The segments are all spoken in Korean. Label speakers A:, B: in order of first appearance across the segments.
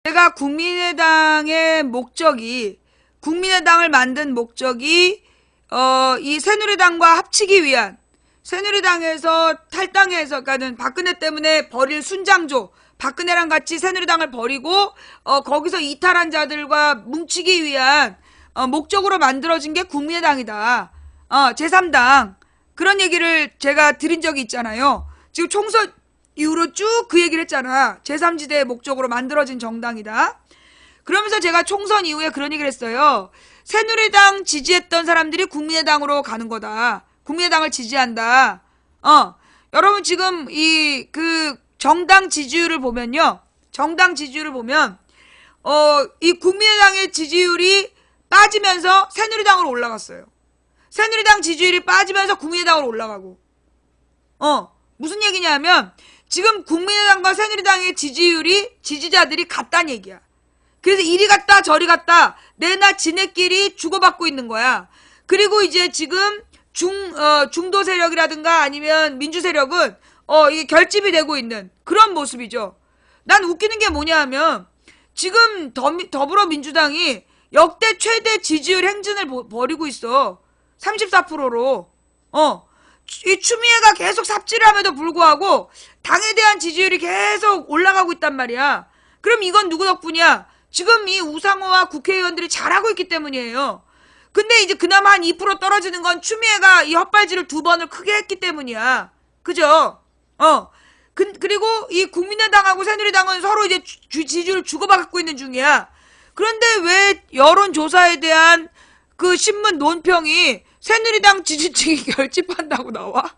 A: 제가 국민의당을 만든 목적이 이 새누리당과 합치기 위한, 새누리당에서 탈당해서, 그러니까는 박근혜 때문에 버릴 순장조, 박근혜랑 같이 새누리당을 버리고 거기서 이탈한 자들과 뭉치기 위한 목적으로 만들어진 게 국민의당이다. 제3당. 그런 얘기를 제가 드린 적이 있잖아요. 지금 총선 이후로 쭉 그 얘기를 했잖아. 제3지대의 목적으로 만들어진 정당이다. 그러면서 제가 총선 이후에 그런 얘기를 했어요. 새누리당 지지했던 사람들이 국민의당으로 가는 거다. 국민의당을 지지한다. 여러분 지금 이 정당 지지율을 보면요. 정당 지지율을 보면 이 국민의당의 지지율이 빠지면서 새누리당으로 올라갔어요. 새누리당 지지율이 빠지면서 국민의당으로 올라가고. 무슨 얘기냐면 지금 국민의당과 새누리당의 지지자들이 같다는 얘기야. 그래서 이리 갔다 저리 갔다 내나 지네끼리 주고받고 있는 거야. 그리고 이제 지금 중도 세력이라든가 아니면 민주 세력은 이게 결집이 되고 있는 그런 모습이죠. 난 웃기는 게 뭐냐 하면 지금 더불어민주당이 역대 최대 지지율 행진을 벌이고 있어. 34%로. 이 추미애가 계속 삽질을 함에도 불구하고 당에 대한 지지율이 계속 올라가고 있단 말이야. 그럼 이건 누구 덕분이야? 지금 이 우상호와 국회의원들이 잘하고 있기 때문이에요. 근데 이제 그나마 한 2% 떨어지는 건 추미애가 이 헛발질을 2번을 크게 했기 때문이야. 그죠? 그리고 이 국민의당하고 새누리당은 서로 이제 지지율을 주고받고 있는 중이야. 그런데 왜 여론조사에 대한 그 신문 논평이 새누리당 지지층이 결집한다고 나와?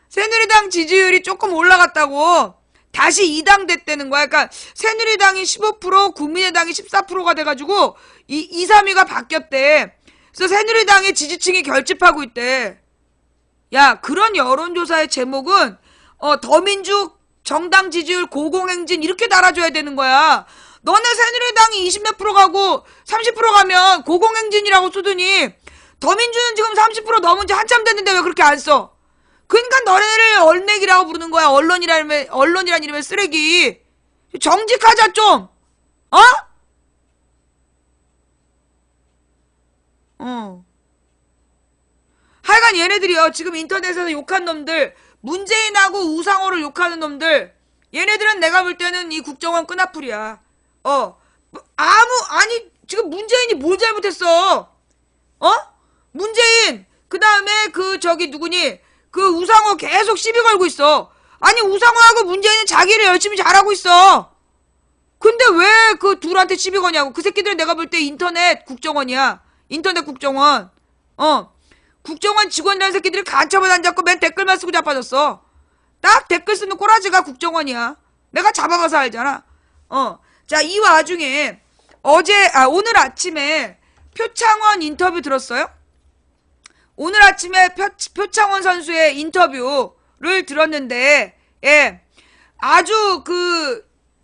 A: 새누리당 지지율이 조금 올라갔다고 다시 2당 됐다는 거야. 그러니까 새누리당이 15%, 국민의당이 14%가 돼가지고 2, 3위가 바뀌었대. 그래서 새누리당의 지지층이 결집하고 있대. 야, 그런 여론조사의 제목은 더민주 정당 지지율 고공행진 이렇게 달아줘야 되는 거야. 너네 새누리당이 20몇 프로 가고 30% 가면 고공행진이라고 쓰더니 더민주는 지금 30% 넘은 지 한참 됐는데 왜 그렇게 안 써? 그러니까 너네를 얼맥이라고 부르는 거야. 언론이란 이름의 쓰레기. 정직하자 좀. 하여간 얘네들이요. 지금 인터넷에서 욕한 놈들, 문재인하고 우상호를 욕하는 놈들, 얘네들은 내가 볼 때는 이 국정원 끈앞풀이야. 아니, 지금 문재인이 뭘 잘못했어? 문재인, 그 다음에 누구니? 그 우상호 계속 시비 걸고 있어. 아니, 우상호하고 문재인은 자기를 열심히 잘하고 있어. 근데 왜 그 둘한테 시비 거냐고. 그 새끼들은 내가 볼 때 인터넷 국정원이야. 인터넷 국정원. 국정원 직원이라는 새끼들이 간첩을 안 잡고 맨 댓글만 쓰고 자빠졌어. 딱 댓글 쓰는 꼬라지가 국정원이야. 내가 잡아봐서 알잖아. 자, 이 와중에 오늘 아침에 표창원 인터뷰 들었어요? 오늘 아침에 표창원 선수의 인터뷰를 들었는데, 예, 아주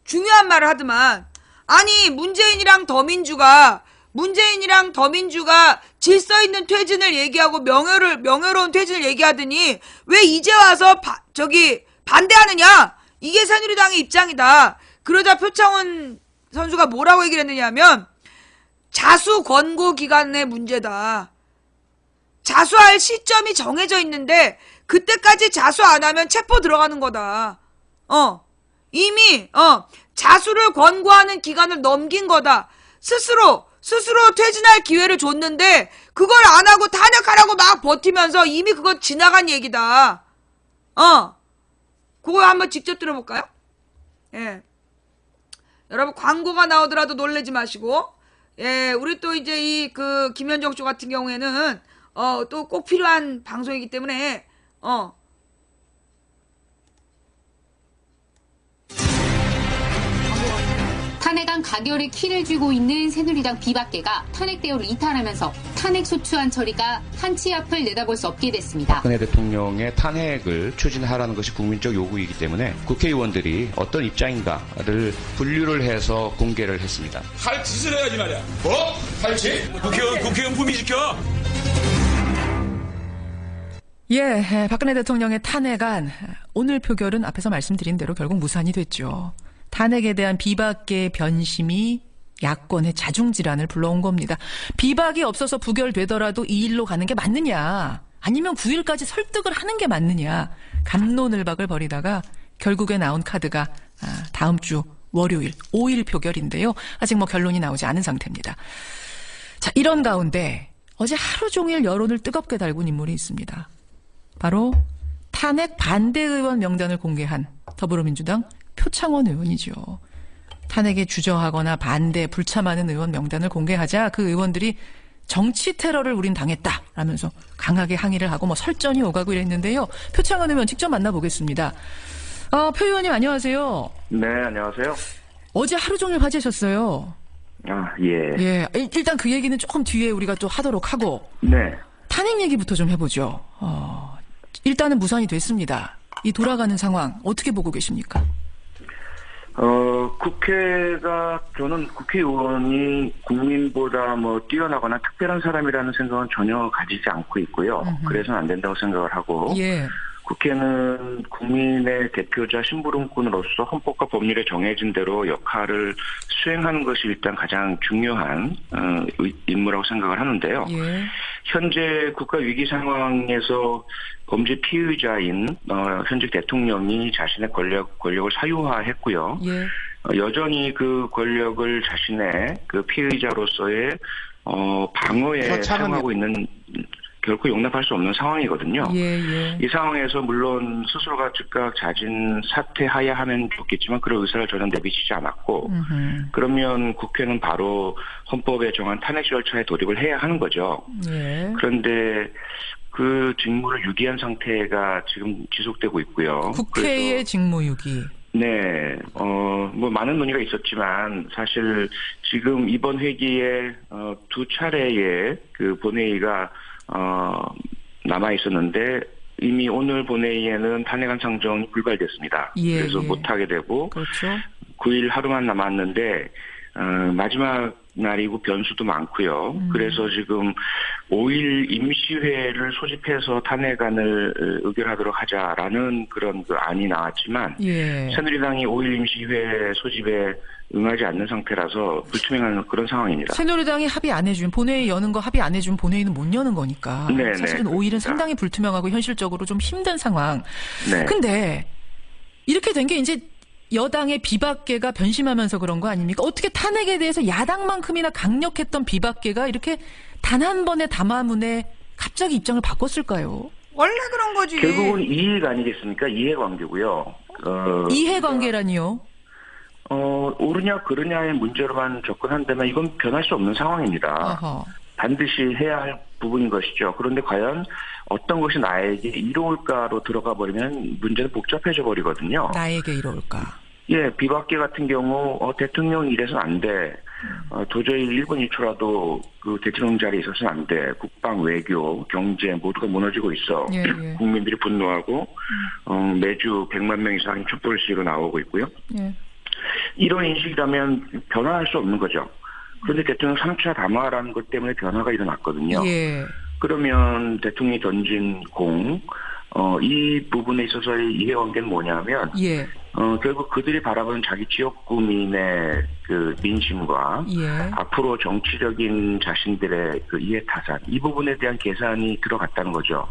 A: 중요한 말을 하더만. 아니, 문재인이랑 더민주가 질서 있는 퇴진을 얘기하고 명예로운 퇴진을 얘기하더니 왜 이제 와서 반대하느냐? 이게 새누리당의 입장이다. 그러자 표창원 선수가 뭐라고 얘기를 했느냐면 자수 권고 기간의 문제다. 자수할 시점이 정해져 있는데 그때까지 자수 안 하면 체포 들어가는 거다. 이미 자수를 권고하는 기간을 넘긴 거다. 스스로 퇴진할 기회를 줬는데 그걸 안 하고 탄핵하라고 막 버티면서 이미 그거 지나간 얘기다. 그거 한번 직접 들어볼까요? 예. 여러분 광고가 나오더라도 놀라지 마시고, 예, 우리 또 이제 김현정 씨 같은 경우에는 또 꼭 필요한 방송이기 때문에
B: 탄핵안 가결에 키를 쥐고 있는 새누리당 비박계가 탄핵 대우를 이탈하면서 탄핵 소추안 처리가 한치 앞을 내다볼 수 없게 됐습니다.
C: 박근혜 대통령의 탄핵을 추진하라는 것이 국민적 요구이기 때문에 국회의원들이 어떤 입장인가를 분류를 해서 공개를 했습니다.
D: 할 짓을 해야지 말이야. 뭐? 할 짓? 국회의원 품위지켜.
E: 예, 박근혜 대통령의 탄핵안 오늘 표결은 앞에서 말씀드린 대로 결국 무산이 됐죠. 탄핵에 대한 비박계의 변심이 야권의 자중질환을 불러온 겁니다. 비박이 없어서 부결되더라도 이 일로 가는 게 맞느냐, 아니면 9일까지 설득을 하는 게 맞느냐, 갑론을박을 벌이다가 결국에 나온 카드가 다음 주 월요일 5일 표결인데요. 아직 뭐 결론이 나오지 않은 상태입니다. 자, 이런 가운데 어제 하루 종일 여론을 뜨겁게 달군 인물이 있습니다. 바로 탄핵 반대 의원 명단을 공개한 더불어민주당 표창원 의원이죠. 탄핵에 주저하거나 반대, 불참하는 의원 명단을 공개하자 그 의원들이 정치 테러를 우린 당했다라면서 강하게 항의를 하고 뭐 설전이 오가고 이랬는데요. 표창원 의원 직접 만나보겠습니다. 표 의원님 안녕하세요.
F: 네, 안녕하세요.
E: 어제 하루 종일 화제셨어요.
F: 예.
E: 예, 일단 그 얘기는 조금 뒤에 우리가 또 하도록 하고.
F: 네.
E: 탄핵 얘기부터 좀 해보죠. 일단은 무산이 됐습니다. 이 돌아가는 상황 어떻게 보고 계십니까?
F: 저는 국회의원이 국민보다 뛰어나거나 특별한 사람이라는 생각은 전혀 가지지 않고 있고요. 그래서는 안 된다고 생각을 하고.
E: 예.
F: 국회는 국민의 대표자 심부름꾼으로서 헌법과 법률에 정해진 대로 역할을 수행하는 것이 일단 가장 중요한 임무라고 생각을 하는데요.
E: 예.
F: 현재 국가 위기 상황에서 범죄 피의자인 현직 대통령이 자신의 권력을 사유화했고요.
E: 예.
F: 여전히 그 권력을 자신의 그 피의자로서의 방어에 사용하고 있는, 결코 용납할 수 없는 상황이거든요.
E: 예.
F: 이 상황에서 물론 스스로가 즉각 자진 사퇴해야 하면 좋겠지만 그런 의사를 전혀 내비치지 않았고, 그러면 국회는 바로 헌법에 정한 탄핵 절차에 돌입을 해야 하는 거죠.
E: 예.
F: 그런데 그 직무를 유기한 상태가 지금 지속되고 있고요.
E: 국회의
F: 그래서
E: 직무유기.
F: 네, 많은 논의가 있었지만, 사실 지금 이번 회기에, 2차례의 그 본회의가, 남아 있었는데, 이미 오늘 본회의에는 탄핵안 상정이 불발됐습니다.
E: 예,
F: 그래서
E: 예.
F: 못하게 되고,
E: 그렇죠.
F: 9일 하루만 남았는데, 마지막 날이고 변수도 많고요. 그래서 지금 5일 임시회를 소집해서 탄핵안을 의결하도록 하자라는 그런 그 안이 나왔지만,
E: 예.
F: 새누리당이 5일 임시회 소집에 응하지 않는 상태라서 불투명한 그런 상황입니다.
E: 새누리당이 합의 안 해준, 본회의 여는 거 합의 안 해준 본회의는 못 여는 거니까.
F: 네네,
E: 사실은 5일은
F: 그렇습니다.
E: 상당히 불투명하고 현실적으로 좀 힘든 상황.
F: 네.
E: 근데 이렇게 된 게 이제 여당의 비박계가 변심하면서 그런 거 아닙니까? 어떻게 탄핵에 대해서 야당만큼이나 강력했던 비박계가 이렇게 단 한 번의 담화문에 갑자기 입장을 바꿨을까요?
A: 원래 그런 거지.
F: 결국은 이해가 아니겠습니까? 이해관계고요.
E: 이해관계라니요?
F: 옳으냐 그르냐의 문제로만 접근한다면 이건 변할 수 없는 상황입니다.
E: 어허.
F: 반드시 해야 할 부분인 것이죠. 그런데 과연 어떤 것이 나에게 이로울까로 들어가 버리면 문제는 복잡해져 버리거든요.
E: 나에게 이럴까?
F: 예, 비박계 같은 경우 대통령이 이래서는 안 돼. 도저히 1분 1초라도 그 대통령 자리에 있어서는 안 돼. 국방, 외교, 경제 모두가 무너지고 있어.
E: 예.
F: 국민들이 분노하고 매주 100만 명 이상이 촛불 시위로 나오고 있고요.
E: 예.
F: 이런 인식이라면 변화할 수 없는 거죠. 그런데 대통령 3차 담화라는 것 때문에 변화가 일어났거든요.
E: 예.
F: 그러면 대통령이 던진 이 부분에 있어서의 이해관계는 뭐냐면,
E: 예.
F: 결국 그들이 바라보는 자기 지역 구민의 그 민심과
E: 예.
F: 앞으로 정치적인 자신들의 그 이해타산, 이 부분에 대한 계산이 들어갔다는 거죠.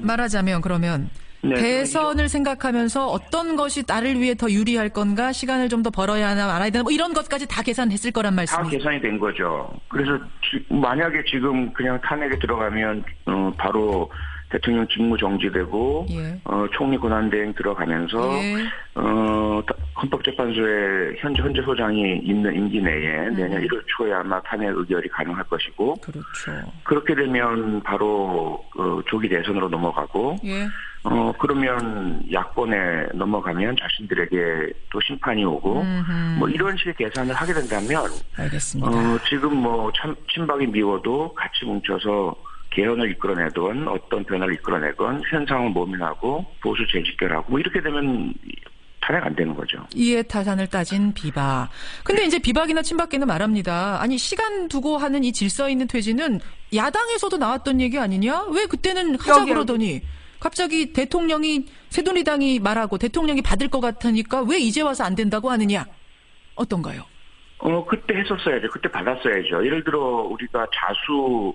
E: 말하자면 그러면
F: 네,
E: 대선을 생각하면서 어떤 것이 나를 위해 더 유리할 건가, 시간을 좀 더 벌어야 하나 말아야 되나, 뭐 이런 것까지 다 계산했을 거란
F: 다
E: 말씀이죠.
F: 계산이 된 거죠. 그래서 만약에 지금 그냥 탄핵에 들어가면 바로 대통령 직무 정지되고
E: 예.
F: 총리 권한대행 들어가면서
E: 예.
F: 헌법재판소의 현재 소장이 있는 임기 내에 내년 1월 초에 아마 탄핵 의결이 가능할 것이고,
E: 그렇죠.
F: 그렇게 되면 바로 조기 대선으로 넘어가고,
E: 예.
F: 그러면 야권에 넘어가면 자신들에게 또 심판이 오고, 뭐 이런 식의 계산을 하게 된다면,
E: 알겠습니다.
F: 지금 친박이 미워도 같이 뭉쳐서 개헌을 이끌어내건 어떤 변화를 이끌어내건 현상을 모면하고 보수 재집결하고 뭐 이렇게 되면 탄핵 안 되는 거죠.
E: 이해타산을 따진 비박. 근데 이제 비박이나 친박계는 말합니다. 아니, 시간 두고 하는 이 질서 있는 퇴진은 야당에서도 나왔던 얘기 아니냐? 왜 그때는 하자
A: 여기.
E: 그러더니 갑자기 대통령이 새누리당이 말하고 대통령이 받을 것 같으니까 왜 이제 와서 안 된다고 하느냐? 어떤가요?
F: 그때 했었어야죠. 그때 받았어야죠. 예를 들어 우리가 자수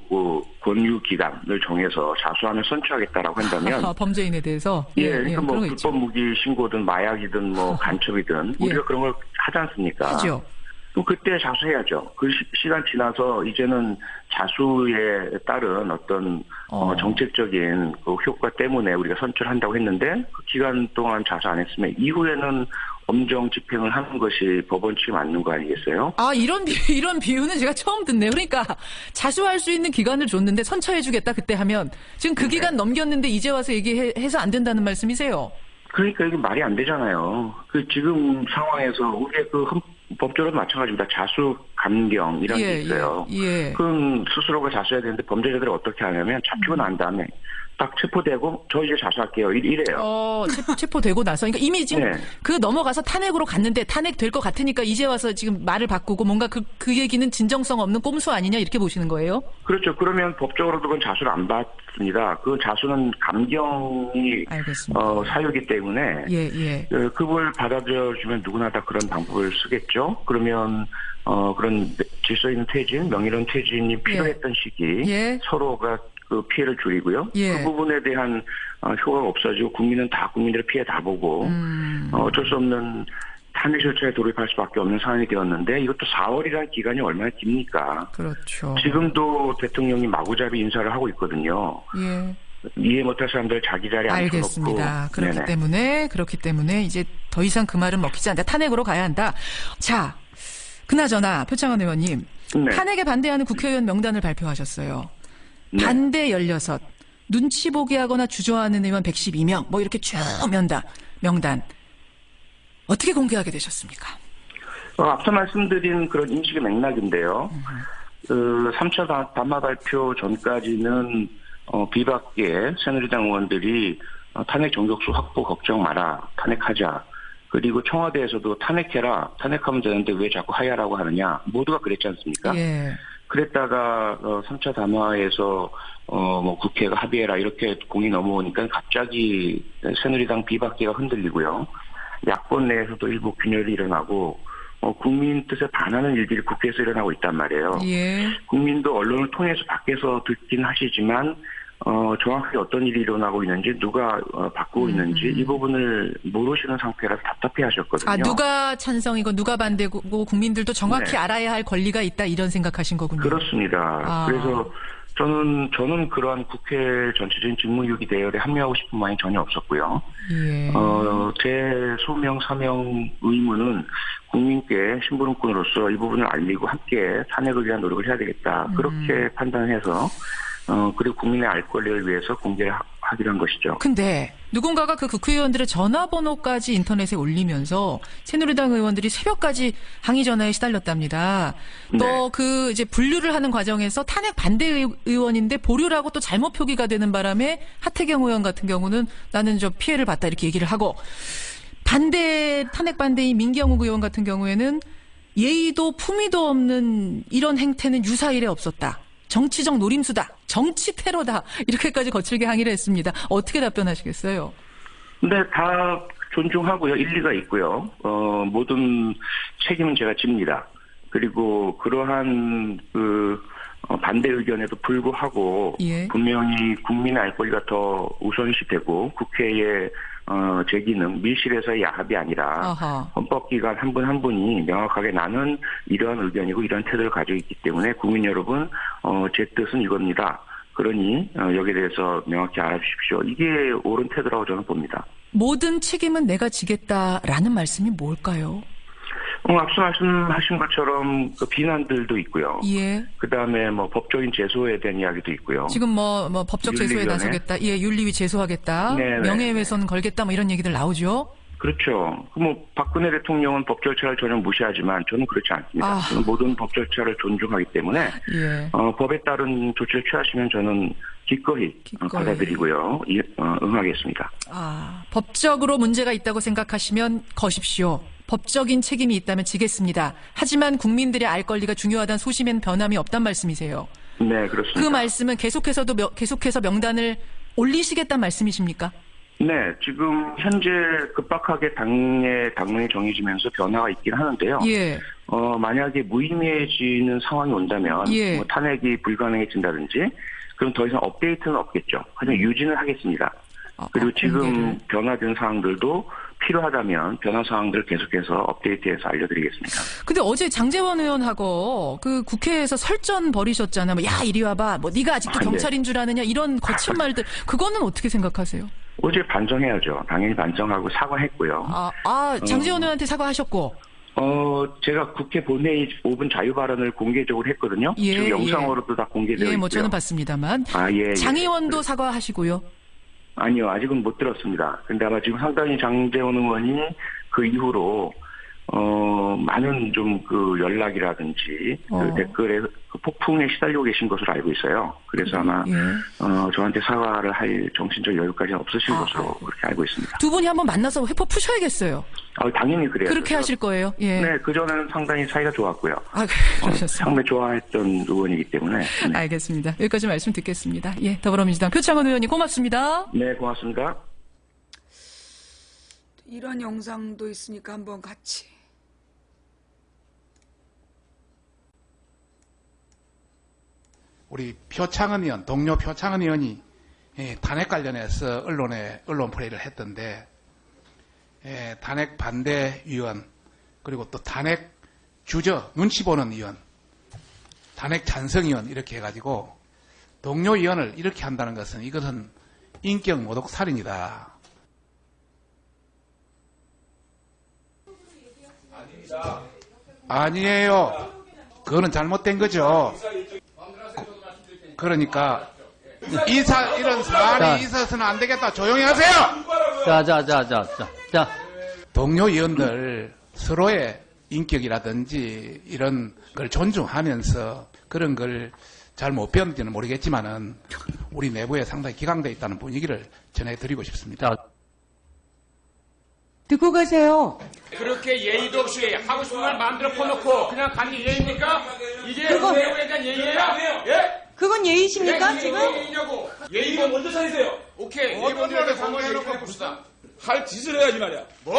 F: 권유 기간을 정해서 자수안을 선출하겠다라고 한다면
E: 범죄인에 대해서
F: 그러니까 뭐
E: 그런 거 있죠.
F: 불법 무기 신고든 마약이든 뭐 간첩이든 우리가 그런 걸 하지 않습니까?
E: 하죠.
F: 그럼 그때 자수해야죠. 그 시간 지나서 이제는 자수에 따른 어떤 정책적인 그 효과 때문에 우리가 선출한다고 했는데 그 기간 동안 자수 안 했으면 이후에는 엄정 집행을 하는 것이 법원칙이 맞는 거 아니겠어요?
E: 이런 비유는 제가 처음 듣네요. 그러니까 자수할 수 있는 기간을 줬는데 선처해주겠다 그때 하면 지금 그 기간 넘겼는데 이제 와서 얘기해서 안 된다는 말씀이세요?
F: 그러니까 이게 말이 안 되잖아요. 그 지금 상황에서 우리의 그 법적으로 마찬가지입니다. 자수 감경이라는 게 있어요. 그럼 스스로가 자수해야 되는데 범죄자들이 어떻게 하냐면 잡히고 난 다음에 딱 체포되고 저 이제 자수할게요. 이래요.
E: 체포되고 나서 그러니까 이미 지금
F: 네.
E: 그 넘어가서 탄핵으로 갔는데 탄핵 될 것 같으니까 이제 와서 지금 말을 바꾸고 뭔가 그 얘기는 진정성 없는 꼼수 아니냐 이렇게 보시는 거예요?
F: 그렇죠. 그러면 법적으로도 그건 자수를 안 받습니다. 그 자수는 감경이
E: 알겠습니다.
F: 사유이기 때문에 그걸 받아들여주면 누구나 다 그런 방법을 쓰겠죠. 그러면 그런 질서 있는 퇴진, 명예로운 퇴진이 필요했던 시기 서로가 그 피해를 줄이고요. 그 부분에 대한 효과가 없어지고 국민은 다 국민들의 피해 다 보고 어쩔 수 없는 탄핵 절차에 돌입할 수밖에 없는 상황이 되었는데 이것도 4월이라는 기간이 얼마나 깁니까?
E: 그렇죠.
F: 지금도 대통령이 마구잡이 인사를 하고 있거든요. 이해 못할 사람들 자기 자리에 앉혀놓고.
E: 알겠습니다. 그렇기 때문에 이제 더 이상 그 말은 먹히지 않는다. 탄핵으로 가야 한다. 자, 그나저나 표창원 의원님 탄핵에 반대하는 국회의원 명단을 발표하셨어요. 반대 16, 눈치 보기 하거나 주저하는 의원 112명, 뭐 이렇게 쭉 명단. 어떻게 공개하게 되셨습니까?
F: 앞서 말씀드린 그런 인식의 맥락인데요. 3차 담화 발표 전까지는 비박계 새누리당 의원들이 탄핵 정격수 확보 걱정 마라, 탄핵하자. 그리고 청와대에서도 탄핵해라, 탄핵하면 되는데 왜 자꾸 하야라고 하느냐. 모두가 그랬지 않습니까? 그랬다가 3차 담화에서 뭐 국회가 합의해라 이렇게 공이 넘어오니까 갑자기 새누리당 비박계가 흔들리고요. 야권 내에서도 일부 균열이 일어나고 국민 뜻에 반하는 일들이 국회에서 일어나고 있단 말이에요. 국민도 언론을 통해서 밖에서 듣긴 하시지만 정확히 어떤 일이 일어나고 있는지 누가 바꾸고 있는지 이 부분을 모르시는 상태라서 답답해하셨거든요.
E: 누가 찬성이고 누가 반대고 국민들도 정확히 알아야 할 권리가 있다 이런 생각하신 거군요.
F: 그렇습니다. 그래서 저는 그러한 국회 전체적인 직무유기 대열에 합류하고 싶은 마음이 전혀 없었고요. 제 소명 사명 의무는 국민께 심부름꾼으로서 이 부분을 알리고 함께 탄핵을 위한 노력을 해야 되겠다. 그렇게 판단해서 그리고 국민의 알 권리를 위해서 공개하기로 한 것이죠.
E: 근데 누군가가 그 국회의원들의 전화번호까지 인터넷에 올리면서 새누리당 의원들이 새벽까지 항의 전화에 시달렸답니다. 또 그 이제 분류를 하는 과정에서 탄핵 반대 의원인데 보류라고 또 잘못 표기가 되는 바람에 하태경 의원 같은 경우는 나는 저 피해를 봤다 이렇게 얘기를 하고 탄핵 반대인 민경욱 의원 같은 경우에는 예의도 품위도 없는 이런 행태는 유사일에 없었다. 정치적 노림수다. 정치 테러다. 이렇게까지 거칠게 항의를 했습니다. 어떻게 답변하시겠어요?
F: 네, 다 존중하고요. 일리가 있고요. 모든 책임은 제가 집니다. 그리고 그러한 반대 의견에도 불구하고 분명히 국민의 알 권리가 더 우선시되고 국회의 제 기능, 밀실에서의 야합이 아니라 헌법기관 한 분 한 분이 명확하게 나는 이러한 의견이고 이러한 태도를 가지고 있기 때문에 국민 여러분 제 뜻은 이겁니다. 그러니 여기에 대해서 명확히 알아주십시오. 이게 옳은 태도라고 저는 봅니다.
E: 모든 책임은 내가 지겠다라는 말씀이 뭘까요?
F: 앞서 말씀하신 것처럼 그 비난들도 있고요. 그다음에 뭐 법적인 제소에 대한 이야기도 있고요.
E: 지금 뭐 법적 제소에 나서겠다. 윤리위 제소하겠다. 명예훼손 걸겠다. 뭐 이런 얘기들 나오죠.
F: 그렇죠. 뭐 박근혜 대통령은 법 절차를 전혀 무시하지만 저는 그렇지 않습니다. 저는 모든 법 절차를 존중하기 때문에 법에 따른 조치를 취하시면 저는 기꺼이 받아들이고요. 응하겠습니다.
E: 법적으로 문제가 있다고 생각하시면 거십시오. 법적인 책임이 있다면 지겠습니다. 하지만 국민들의 알 권리가 중요하다는 소심엔 변함이 없단 말씀이세요.
F: 네, 그렇습니다.
E: 그 말씀은 계속해서 명단을 올리시겠다는 말씀이십니까?
F: 네, 지금 현재 급박하게 당론이 정해지면서 변화가 있긴 하는데요.
E: 예.
F: 만약에 무의미해지는 상황이 온다면
E: 예.
F: 뭐 탄핵이 불가능해진다든지 그럼 더 이상 업데이트는 없겠죠. 하지만 유지는 하겠습니다. 그리고 지금
E: 공개를.
F: 변화된 사항들도 필요하다면 변화 사항들을 계속해서 업데이트해서 알려드리겠습니다.
E: 근데 어제 장제원 의원하고 그 국회에서 설전 벌이셨잖아요. 뭐, 야, 이리 와봐. 뭐, 네가 아직도
F: 네.
E: 경찰인 줄 아느냐. 이런 거친 말들. 그거는 어떻게 생각하세요?
F: 어제 반성해야죠. 당연히 반성하고 사과했고요.
E: 장제원 의원한테 사과하셨고.
F: 제가 국회 본회의 5분 자유 발언을 공개적으로 했거든요.
E: 예,
F: 지금 영상으로도 다 공개되어 있고요.
E: 예, 뭐 저는 봤습니다만.
F: 예.
E: 장 의원도 사과하시고요.
F: 아니요, 아직은 못 들었습니다. 근데 아마 지금 상당히 장제원 의원이 그 이후로, 많은 좀 그 연락이라든지, 그 댓글에 그 폭풍에 시달리고 계신 것으로 알고 있어요. 그래서 아마,
E: 예.
F: 저한테 사과를 할 정신적 여유까지는 없으신 것으로 그렇게 알고 있습니다.
E: 두 분이 한번 만나서 회포 푸셔야겠어요.
F: 당연히 그래요.
E: 그렇게 하실 거예요. 예.
F: 네, 그전에는 상당히 사이가 좋았고요.
E: 그러셨습니다.
F: 상당히 좋아했던 의원이기 때문에. 네.
E: 알겠습니다. 여기까지 말씀 듣겠습니다. 예, 더불어민주당 표창원 의원님 고맙습니다.
F: 네, 고맙습니다.
A: 이런 영상도 있으니까 한번 같이.
G: 우리 표창원 의원, 동료 표창원 의원이 탄핵 관련해서 언론 플레이를 했던데, 탄핵 반대 위원, 그리고 또 탄핵 주저, 눈치 보는 의원, 탄핵 찬성 의원 이렇게 해가지고 동료 의원을 이렇게 한다는 것은 이것은 인격 모독 살인이다. 아니에요. 그거는 잘못된 거죠. 그러니까 이런 사안이 있어서는 안 되겠다. 조용히 하세요.
H: 자.
G: 동료 의원들 서로의 인격이라든지 이런 걸 존중하면서 그런 걸 잘 못 배웠는지는 모르겠지만은 우리 내부에 상당히 기강되어 있다는 분위기를 전해드리고 싶습니다.
I: 듣고 가세요.
D: 그렇게 예의도 없이 하고 싶은 말 마음대로 퍼놓고 그냥 가는 게 예의입니까? 이게 내부에 대한 예의예요? 예?
I: 그건 예의십니까, 지금?
D: 예의냐고. 예의가 먼저 차리세요. 오케이. 어떤 말을 공개해놓고 봅시다. 할 짓을 해야지 말이야. 뭐?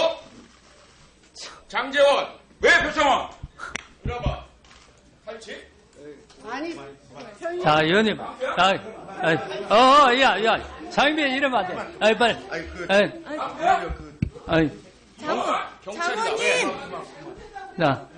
D: 장제원. 왜 표창원? 이리 와봐. 할 짓?
H: 자, 의원님. 장면 이러면 안 돼. 빨리.
I: 장관님!
H: 자.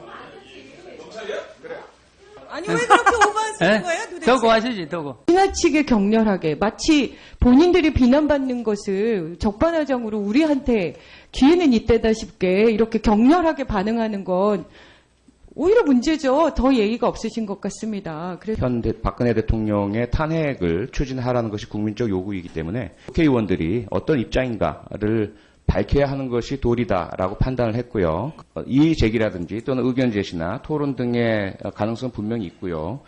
I: 아니, 왜 그렇게 오버하시는 거예요, 도대체?
H: 더고 하시지, 더고.
I: 지나치게 격렬하게, 마치 본인들이 비난받는 것을 적반하장으로 우리한테 기회는 이때다 싶게 이렇게 격렬하게 반응하는 건 오히려 문제죠. 더 예의가 없으신 것 같습니다. 그래서
C: 박근혜 대통령의 탄핵을 추진하라는 것이 국민적 요구이기 때문에 국회의원들이 어떤 입장인가를 밝혀야 하는 것이 도리다라고 판단을 했고요. 이의 제기라든지 또는 의견 제시나 토론 등의 가능성 분명히 있고요.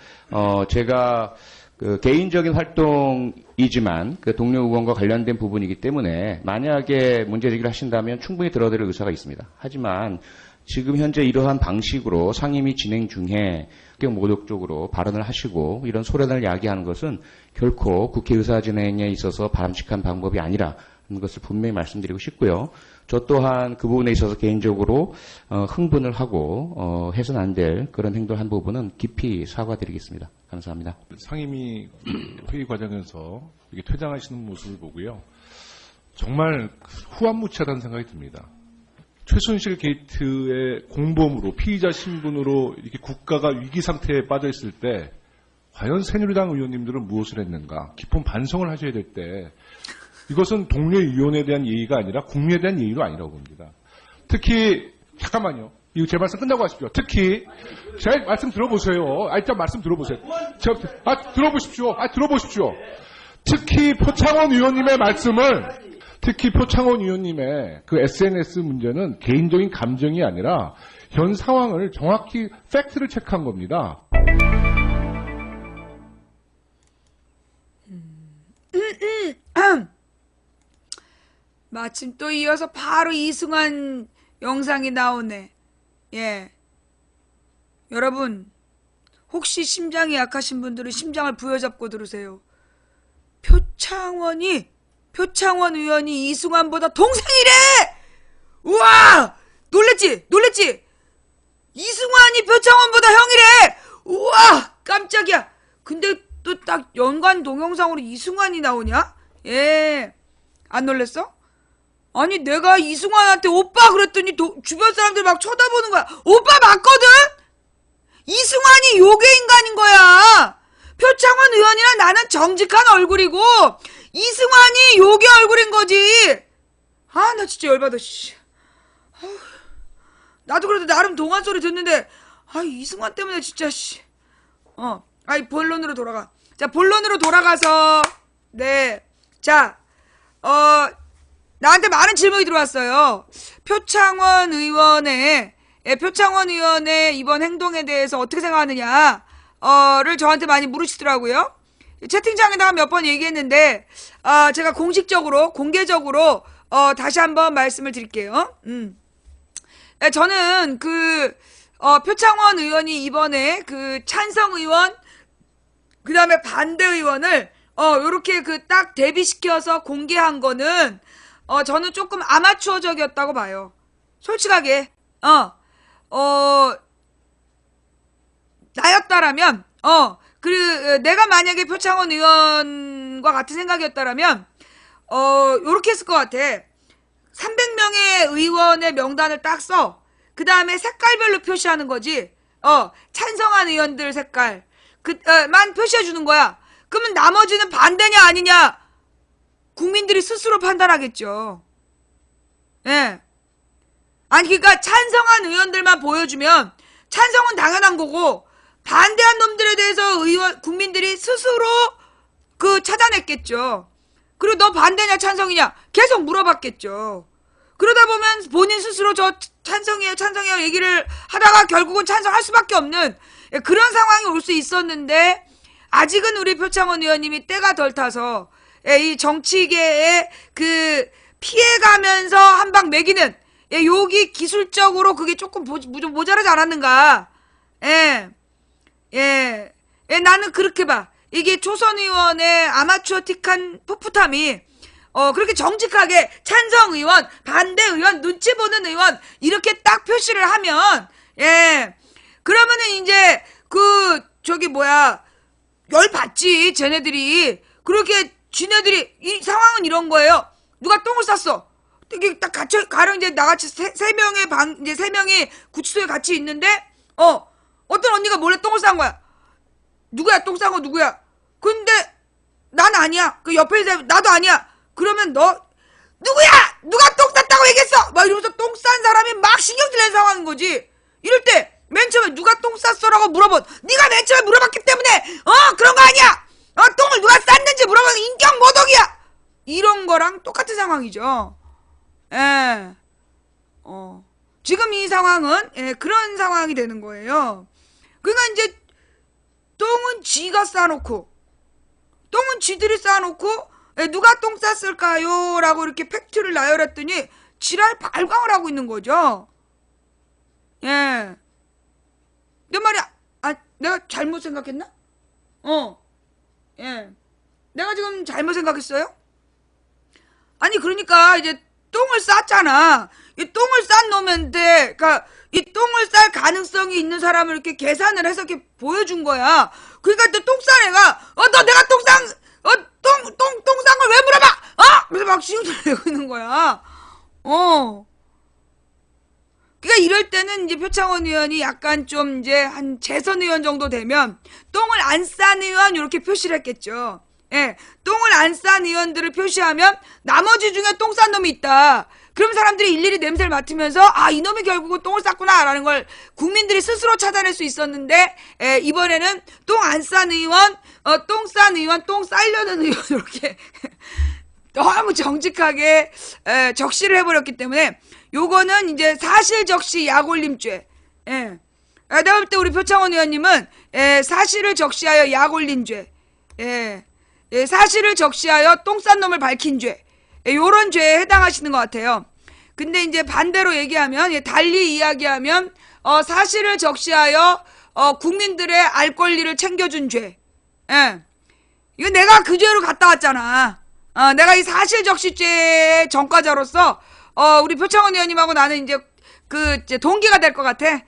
C: 제가 그 개인적인 활동이지만 그 동료 의원과 관련된 부분이기 때문에 만약에 문제 제기를 하신다면 충분히 들어드릴 의사가 있습니다. 하지만 지금 현재 이러한 방식으로 상임위 진행 중에 모독적으로 발언을 하시고 이런 소란을 야기하는 것은 결코 국회 의사 진행에 있어서 바람직한 방법이 아니라 하는 것을 분명히 말씀드리고 싶고요. 저 또한 그 부분에 있어서 개인적으로 흥분을 하고 해서는 안 될 그런 행동을 한 부분은 깊이 사과드리겠습니다. 감사합니다.
J: 상임위 회의 과정에서 이렇게 퇴장하시는 모습을 보고요. 정말 후한무치하다는 생각이 듭니다. 최순실 게이트의 공범으로 피의자 신분으로 이렇게 국가가 위기 상태에 빠져 있을 때 과연 새누리당 의원님들은 무엇을 했는가 깊은 반성을 하셔야 될 때 이것은 동료 의원에 대한 예의가 아니라 국민에 대한 예의도 아니라고 봅니다. 특히 잠깐만요. 이거 제 말씀 끝나고 하십시오. 특히 제 말씀 들어보세요. 일단 말씀 들어보세요. 들어보십시오. 특히 표창원 의원님의 말씀을 특히 표창원 의원님의 그 SNS 문제는 개인적인 감정이 아니라 현 상황을 정확히 팩트를 체크한 겁니다.
A: 마침 또 이어서 바로 이승환 영상이 나오네. 예. 여러분, 혹시 심장이 약하신 분들은 심장을 부여잡고 들으세요. 표창원 의원이 이승환보다 동생이래! 우와! 놀랬지? 이승환이 표창원보다 형이래! 우와! 깜짝이야! 근데 또 딱 연관 동영상으로 이승환이 나오냐? 예. 안 놀랬어? 아니, 내가 이승환한테 오빠 그랬더니 주변 사람들 막 쳐다보는 거야. 오빠 맞거든? 이승환이 요괴 인간인 거야. 표창원 의원이랑 나는 정직한 얼굴이고, 이승환이 요괴 얼굴인 거지. 아, 나 진짜 열받아, 씨. 나도 그래도 나름 동안 소리 듣는데, 이승환 때문에 진짜, 씨. 본론으로 돌아가. 자, 본론으로 돌아가서, 네. 자, 나한테 많은 질문이 들어왔어요. 표창원 의원의 이번 행동에 대해서 어떻게 생각하느냐, 를 저한테 많이 물으시더라고요. 채팅창에다가 몇 번 얘기했는데, 제가 공개적으로, 다시 한번 말씀을 드릴게요. 저는 표창원 의원이 이번에 찬성 의원, 그 다음에 반대 의원을, 요렇게 딱 대비시켜서 공개한 거는, 저는 조금 아마추어적이었다고 봐요. 솔직하게, 나였다라면, 내가 만약에 표창원 의원과 같은 생각이었다라면, 요렇게 했을 것 같아. 300명의 의원의 명단을 딱 써. 그 다음에 색깔별로 표시하는 거지. 찬성한 의원들 색깔. 만 표시해주는 거야. 그러면 나머지는 반대냐 아니냐? 국민들이 스스로 판단하겠죠. 예. 아니, 그러니까 찬성한 의원들만 보여주면 찬성은 당연한 거고, 반대한 놈들에 대해서 국민들이 스스로 찾아냈겠죠. 그리고 너 반대냐 찬성이냐 계속 물어봤겠죠. 그러다 보면 본인 스스로 저 찬성이에요 얘기를 하다가 결국은 찬성할 수밖에 없는 그런 상황이 올 수 있었는데, 아직은 우리 표창원 의원님이 때가 덜 타서 이 정치계에 피해가면서 한 방 매기는, 여기 기술적으로 그게 조금 모자라지 않았는가. 나는 그렇게 봐. 이게 초선 의원의 아마추어틱한 풋풋함이, 그렇게 정직하게 찬성 의원, 반대 의원, 눈치 보는 의원, 이렇게 딱 표시를 하면, 그러면은 이제, 열 받지, 쟤네들이. 그렇게, 지네들이, 이 상황은 이런 거예요. 누가 똥을 쌌어. 이게 딱 가령 이제 나같이 세 명이 구치소에 같이 있는데, 어떤 언니가 몰래 똥을 싼 거야. 누구야, 똥 싼 거 누구야? 근데, 난 아니야. 그 옆에 있는 나도 아니야. 그러면 너, 누구야! 누가 똥 쌌다고 얘기했어! 막 이러면서 똥 싼 사람이 막 신경질 내는 상황인 거지. 이럴 때, 맨 처음에 누가 똥 쌌어라고 물어본, 네가 맨 처음에 물어봤기 때문에, 그런 거 아니야! 똥을 누가 쌌는지 물어보는 인격 모독이야! 이런 거랑 똑같은 상황이죠. 지금 이 상황은, 그런 상황이 되는 거예요. 그러니까 이제, 똥은 쥐가 싸놓고, 똥은 쥐들이 싸놓고, 누가 똥 쌌을까요? 라고 이렇게 팩트를 나열했더니, 지랄 발광을 하고 있는 거죠. 내 말이야. 내가 잘못 생각했나? 내가 지금 잘못 생각했어요? 아니, 그러니까, 이제, 똥을 쌌잖아. 이 똥을 싼 놈한테, 이 똥을 쌀 가능성이 있는 사람을 이렇게 계산을 해서 이렇게 보여준 거야. 그러니까 또 똥 싼 애가, 너 내가 똥 싼 걸 왜 물어봐! 그래서 막 신경질 내고 있는 거야. 그러니까 이럴 때는 이제 표창원 의원이 약간 좀 이제 한 재선 의원 정도 되면 똥을 안 싼 의원 이렇게 표시를 했겠죠. 똥을 안 싼 의원들을 표시하면 나머지 중에 똥 싼 놈이 있다. 그럼 사람들이 일일이 냄새를 맡으면서 이놈이 결국은 똥을 쌌구나 라는 걸 국민들이 스스로 찾아낼 수 있었는데, 이번에는 똥 안 싼 의원, 똥 싼 의원, 똥 싸려는 의원 이렇게 너무 정직하게 적시를 해버렸기 때문에 요거는 이제 사실적시 약올림죄. 내가 볼 때 우리 표창원 의원님은 사실을 적시하여 약올린 죄, 사실을 적시하여 똥 싼 놈을 밝힌 죄, 요런 죄에 해당하시는 것 같아요. 근데 이제 반대로 얘기하면, 달리 이야기하면, 사실을 적시하여, 국민들의 알 권리를 챙겨준 죄. 이거 내가 그 죄로 갔다 왔잖아. 내가 이 사실적시죄 전과자로서 우리 표창원 의원님하고 나는 이제 동기가 될 것 같아.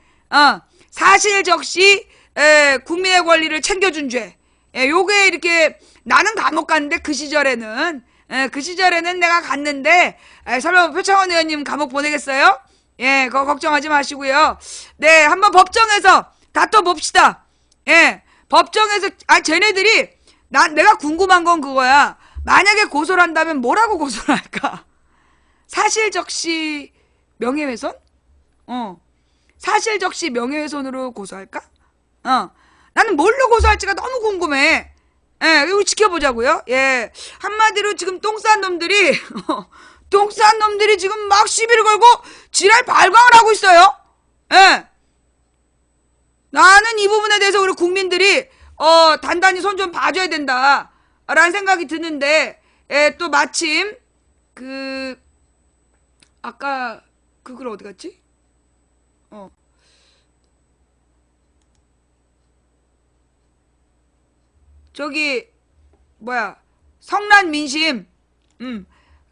A: 사실적시 국민의 권리를 챙겨준 죄. 요게 이렇게 나는 감옥 갔는데 그 시절에는 내가 갔는데 설마 표창원 의원님 감옥 보내겠어요? 예, 그거 걱정하지 마시고요. 네, 한번 법정에서 다퉈봅시다. 예, 법정에서 쟤네들이 내가 궁금한 건 그거야. 만약에 고소를 한다면 뭐라고 고소를 할까? 사실적시 명예훼손? 사실적시 명예훼손으로 고소할까? 나는 뭘로 고소할지가 너무 궁금해. 예, 이거 지켜보자고요. 예, 한마디로 지금 똥 싼 놈들이 지금 막 시비를 걸고 지랄 발광을 하고 있어요. 예. 나는 이 부분에 대해서 우리 국민들이 단단히 손 좀 봐줘야 된다 라는 생각이 드는데, 또 마침 아까 글 어디 갔지? 저기 성난 민심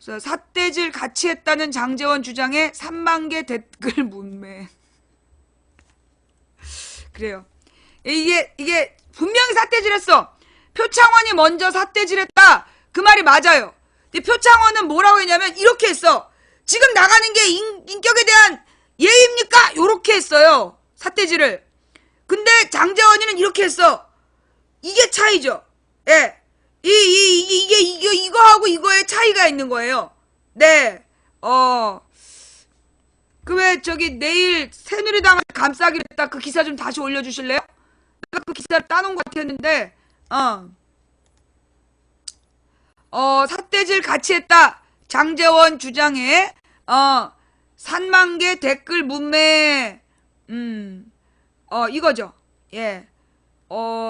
A: 그래서 삿대질 같이 했다는 장제원 주장에 3만 개 댓글 문매. 그래요. 이게 분명히 삿대질했어. 표창원이 먼저 삿대질했다. 그 말이 맞아요. 근데 표창원은 뭐라고 했냐면 이렇게 했어. 지금 나가는 게 인격에 대한 예의입니까? 요렇게 했어요. 삿대질을. 근데 장제원이는 이렇게 했어. 이게 차이죠. 예. 이거하고 이거의 차이가 있는 거예요. 네. 왜 내일 새누리당 감싸기로 했다. 그 기사 좀 다시 올려주실래요? 내가 그 기사를 따놓은 것 같았는데, 삿대질 같이 했다. 장제원 주장에, 3만 개 댓글 문매, 이거죠. 예.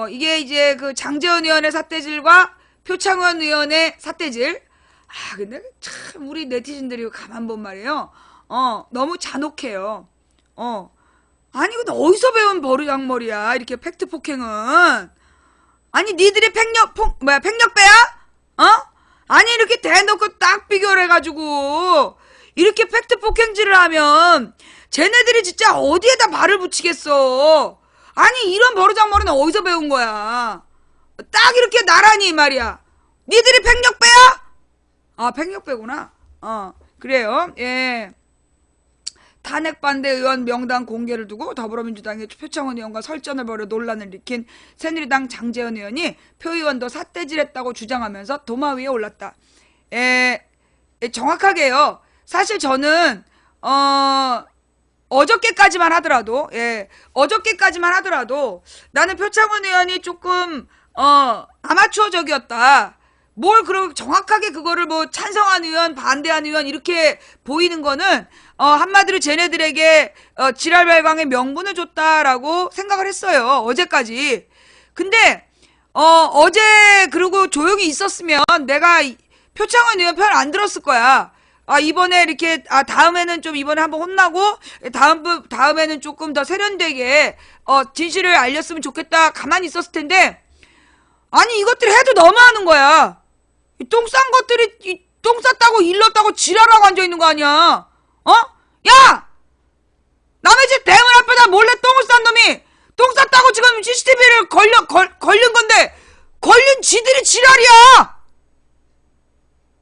A: 이게 이제 그 장제원 의원의 삿대질과 표창원 의원의 삿대질. 근데 참 우리 네티즌들이 가만 본 말이에요. 너무 잔혹해요. 아니 근데 어디서 배운 버르장머리야? 이렇게 팩트 폭행은. 아니 니들이 팽력배야? 아니 이렇게 대놓고 딱 비교를 해가지고 이렇게 팩트 폭행질을 하면 쟤네들이 진짜 어디에다 발을 붙이겠어. 아니 이런 버르장머리는 어디서 배운 거야? 딱 이렇게 나란히 말이야. 니들이 팽력배야? 팽력배구나. 그래요. 예. 탄핵 반대 의원 명단 공개를 두고 더불어민주당의 표창원 의원과 설전을 벌여 논란을 일으킨 새누리당 장제원 의원이 표 의원도 삿대질했다고 주장하면서 도마 위에 올랐다. 정확하게요. 사실 저는 어저께까지만 하더라도 나는 표창원 의원이 조금 아마추어적이었다. 뭘 그럼 정확하게 그거를 찬성한 의원, 반대한 의원 이렇게 보이는 거는 한마디로 쟤네들에게 지랄 발광의 명분을 줬다라고 생각을 했어요. 어제까지. 근데 어제 그리고 조용히 있었으면 내가 표창원 의원 편 안 들었을 거야. 이번에 이렇게 다음에는 좀 이번에 한번 혼나고 다음에는 조금 더 세련되게 진실을 알렸으면 좋겠다. 가만히 있었을 텐데 아니 이것들이 해도 너무하는 거야. 똥 싼 것들이 똥 쌌다고 일렀다고 지랄하고 앉아있는 거 아니야. 야! 남의 집 대문 앞에다 몰래 똥을 싼 놈이 똥 쌌다고 지금 CCTV를 걸린 건데 걸린 지들이 지랄이야.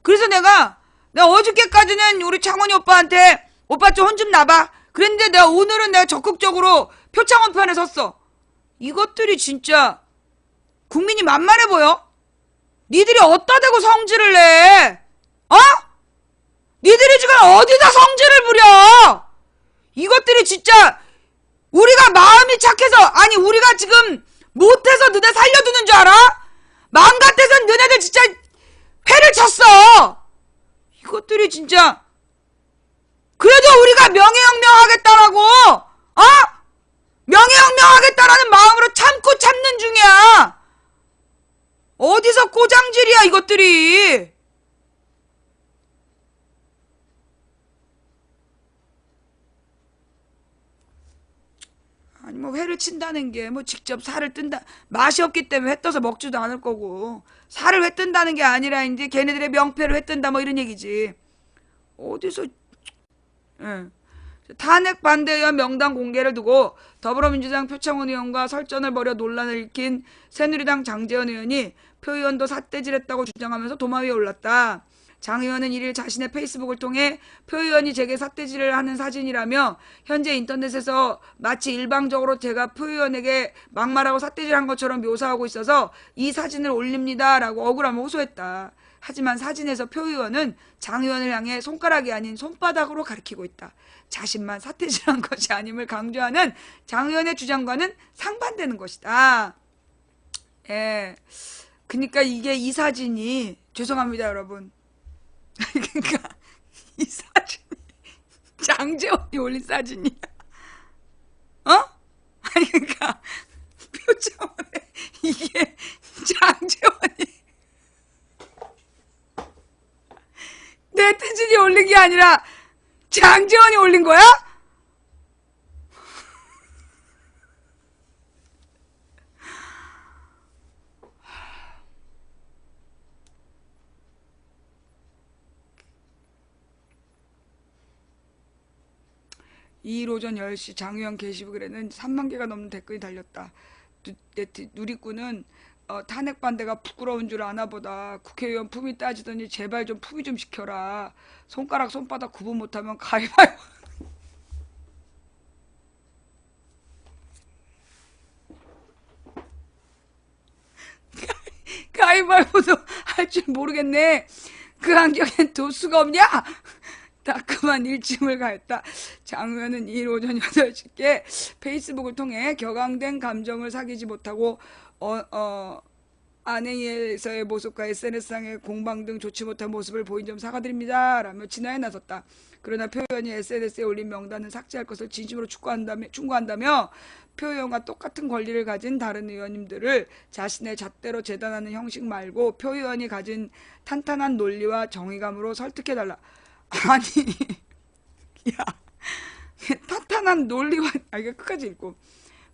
A: 그래서 내가 어저께까지는 우리 창원이 오빠한테 오빠 좀 혼 좀 나봐. 그랬는데 오늘은 내가 적극적으로 표창원 편에 섰어. 이것들이 진짜 국민이 만만해 보여? 니들이 어디다 대고 성질을 내? 니들이 지금 어디다 성질을 부려? 이것들이 진짜 우리가 마음이 착해서 아니 우리가 지금 못해서 너네 살려두는 줄 알아? 마음 같아선 너네들 진짜 회를 쳤어. 이것들이 진짜 그래도 우리가 명예혁명하겠다라고 명예혁명하겠다라는 마음으로 참고 참는 중이야. 어디서 꼬장질이야 이것들이. 아니 뭐 회를 친다는 게 뭐 직접 살을 뜬다. 맛이 없기 때문에 회 떠서 먹지도 않을 거고. 살을 회 뜬다는 게 아니라 이제 걔네들의 명패를 회 뜬다 뭐 이런 얘기지. 어디서 예. 탄핵 반대 의원 명단 공개를 두고 더불어민주당 표창원 의원과 설전을 벌여 논란을 일으킨 새누리당 장제원 의원이 표 의원도 삿대질했다고 주장하면서 도마 위에 올랐다. 장 의원은 1일 자신의 페이스북을 통해 표 의원이 제게 삿대질을 하는 사진이라며 현재 인터넷에서 마치 일방적으로 제가 표 의원에게 막말하고 삿대질한 것처럼 묘사하고 있어서 이 사진을 올립니다라고 억울함을 호소했다. 하지만 사진에서 표 의원은 장 의원을 향해 손가락이 아닌 손바닥으로 가리키고 있다. 자신만 삿대질한 것이 아님을 강조하는 장 의원의 주장과는 상반되는 것이다. 예. 그러니까 이게 이 사진이 죄송합니다 여러분. 그러니까 이 사진이 장제원이 올린 사진이야. 어? 아니 그러니까 표정에 이게 장제원이 네티즌이 올린 게 아니라 장제원이 올린 거야? 이일 오전 10시 장 의원 게시글에는 3만 개가 넘는 댓글이 달렸다. 누리꾼은 탄핵 반대가 부끄러운 줄 아나 보다. 국회의원 품위 따지더니 제발 좀 품위 좀 시켜라. 손가락 손바닥 구분 못하면 가위바위보. 가위바위보도 할 줄 모르겠네. 그 안경엔 도수가 없냐? 따끔한 일침을 가했다. 장 의원은 2일 오전 8시께 페이스북을 통해 격앙된 감정을 사귀지 못하고 아내에서의 모습과 SNS상의 공방 등 좋지 못한 모습을 보인 점 사과드립니다. 라며 진화에 나섰다. 그러나 표 의원이 SNS에 올린 명단은 삭제할 것을 진심으로 충고한다며 표 의원과 똑같은 권리를 가진 다른 의원님들을 자신의 잣대로 재단하는 형식 말고 표 의원이 가진 탄탄한 논리와 정의감으로 설득해달라. 아니 야 탄탄한 논리와 이게 끝까지 읽고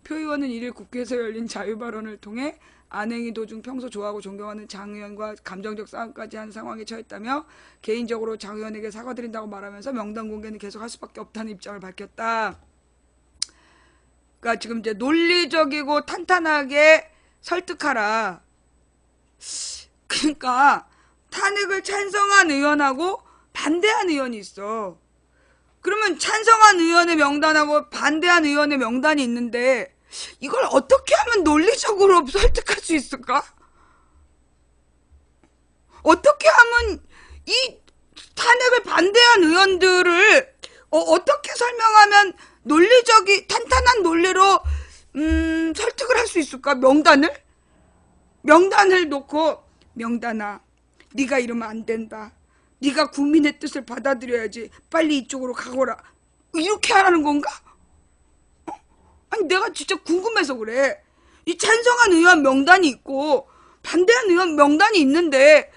A: 표 의원은 1일 국회에서 열린 자유발언을 통해 안행이 도중 평소 좋아하고 존경하는 장 의원과 감정적 싸움까지 한 상황에 처했다며 개인적으로 장 의원에게 사과드린다고 말하면서 명단 공개는 계속할 수밖에 없다는 입장을 밝혔다. 그러니까 지금 이제 논리적이고 탄탄하게 설득하라. 그러니까 탄핵을 찬성한 의원하고 반대한 의원이 있어. 그러면 찬성한 의원의 명단하고 반대한 의원의 명단이 있는데 이걸 어떻게 하면 논리적으로 설득할 수 있을까? 어떻게 하면 이 탄핵을 반대한 의원들을 어떻게 설명하면 탄탄한 논리로 설득을 할 수 있을까? 명단을 놓고 명단아 네가 이러면 안 된다. 네가 국민의 뜻을 받아들여야지. 빨리 이쪽으로 가거라. 이렇게 하라는 건가? 아니 내가 진짜 궁금해서 그래. 이 찬성한 의원 명단이 있고 반대한 의원 명단이 있는데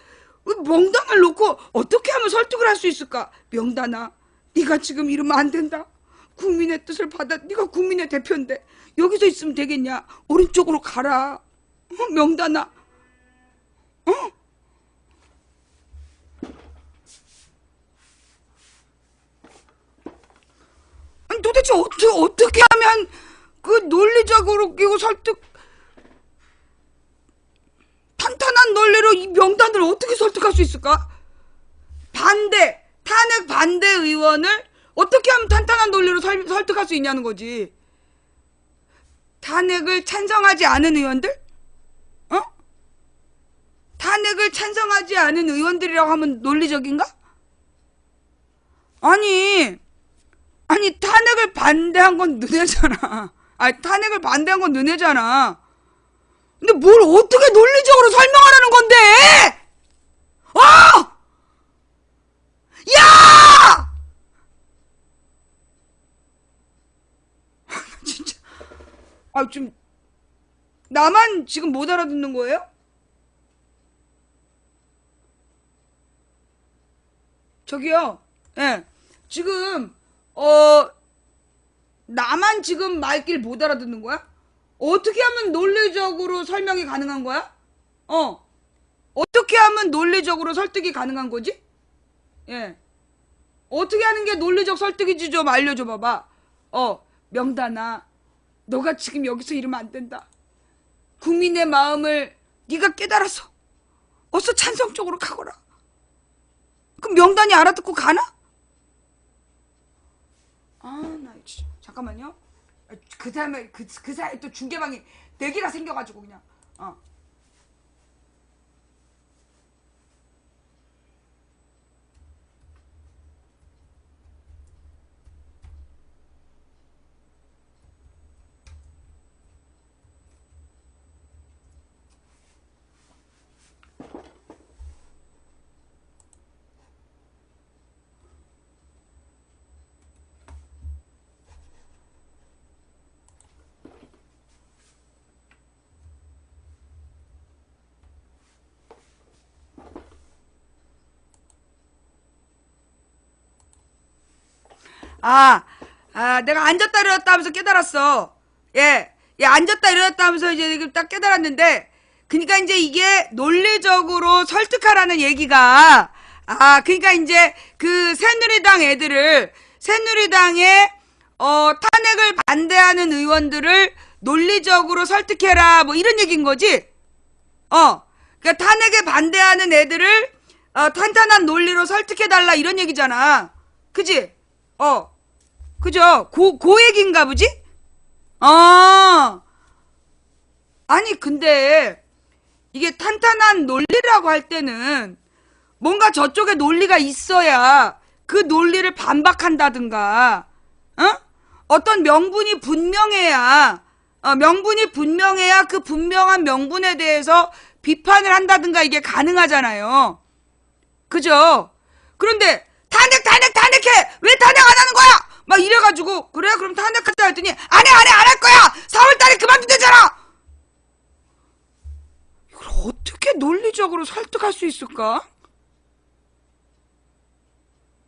A: 명단을 놓고 어떻게 하면 설득을 할 수 있을까? 명단아 네가 지금 이러면 안 된다. 국민의 뜻을 네가 국민의 대표인데 여기서 있으면 되겠냐? 오른쪽으로 가라. 명단아 아니 도대체 어떻게 하면 그 논리적으로 끼고 탄탄한 논리로 이 명단을 어떻게 설득할 수 있을까? 탄핵 반대 의원을 어떻게 하면 탄탄한 논리로 설득할 수 있냐는 거지. 탄핵을 찬성하지 않은 의원들? 탄핵을 찬성하지 않은 의원들이라고 하면 논리적인가? 아니 탄핵을 반대한 건 너네잖아. 탄핵을 반대한 건 너네잖아. 근데 뭘 어떻게 논리적으로 설명하라는 건데? 야! 진짜. 좀 나만 지금 못 알아듣는 거예요? 저기요. 예. 지금 나만 지금 말귀를 못 알아듣는 거야? 어떻게 하면 논리적으로 설명이 가능한 거야? 어떻게 하면 논리적으로 설득이 가능한 거지? 예. 어떻게 하는 게 논리적 설득이지 좀 알려줘 봐봐. 명단아, 너가 지금 여기서 이러면 안 된다. 국민의 마음을 네가 깨달아서 어서 찬성적으로 가거라. 그럼 명단이 알아듣고 가나? 나 진짜 잠깐만요. 그 다음에 그 사이에 또 중계방이 4개가 생겨가지고 그냥 내가 앉았다 일어났다 하면서 깨달았어. 예, 앉았다 일어났다 하면서 이제 딱 깨달았는데, 그니까 이제 이게 논리적으로 설득하라는 얘기가, 그니까 이제 그 새누리당 애들을, 새누리당의, 탄핵을 반대하는 의원들을 논리적으로 설득해라, 뭐 이런 얘기인 거지? 그니까 탄핵에 반대하는 애들을, 탄탄한 논리로 설득해달라, 이런 얘기잖아. 그지? 그죠? 그 얘기인가 보지? 아니, 근데, 이게 탄탄한 논리라고 할 때는, 뭔가 저쪽에 논리가 있어야, 그 논리를 반박한다든가, 어떤 명분이 분명해야, 그 분명한 명분에 대해서 비판을 한다든가 이게 가능하잖아요. 그죠? 그런데, 탄핵해! 왜 탄핵 안 하는 거야? 막 이래가지고, 그래? 그럼 탄핵하자 했더니, 안 할 거야! 4월달에 그만두면 되잖아! 이걸 어떻게 논리적으로 설득할 수 있을까?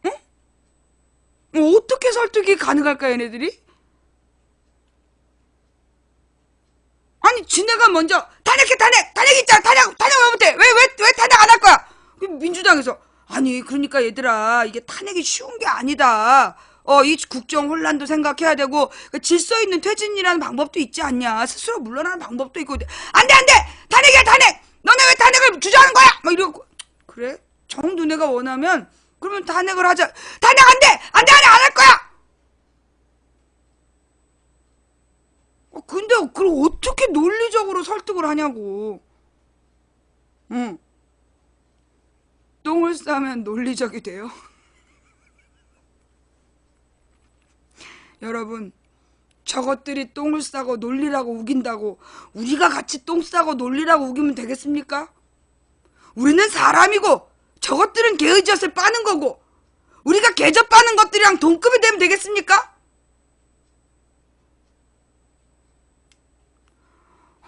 A: 응? 어떻게 설득이 가능할까, 얘네들이? 아니, 지네가 먼저, 탄핵 있잖아! 탄핵 왜 못해? 왜 탄핵 안 할 거야? 민주당에서, 아니, 그러니까 얘들아, 이게 탄핵이 쉬운 게 아니다. 이 국정 혼란도 생각해야 되고, 질서 있는 퇴진이라는 방법도 있지 않냐. 스스로 물러나는 방법도 있고. 안 돼! 탄핵이야! 너네 왜 탄핵을 주저하는 거야! 막 이러고. 그래? 정누네가 원하면, 그러면 탄핵을 하자. 탄핵 안 돼! 안 할 거야! 근데, 그걸 어떻게 논리적으로 설득을 하냐고. 응. 똥을 싸면 논리적이 돼요? 여러분, 저것들이 똥을 싸고 논리라고 우긴다고 우리가 같이 똥 싸고 논리라고 우기면 되겠습니까? 우리는 사람이고 저것들은 개의젓을 빠는 거고 우리가 개젓 빠는 것들이랑 동급이 되면 되겠습니까?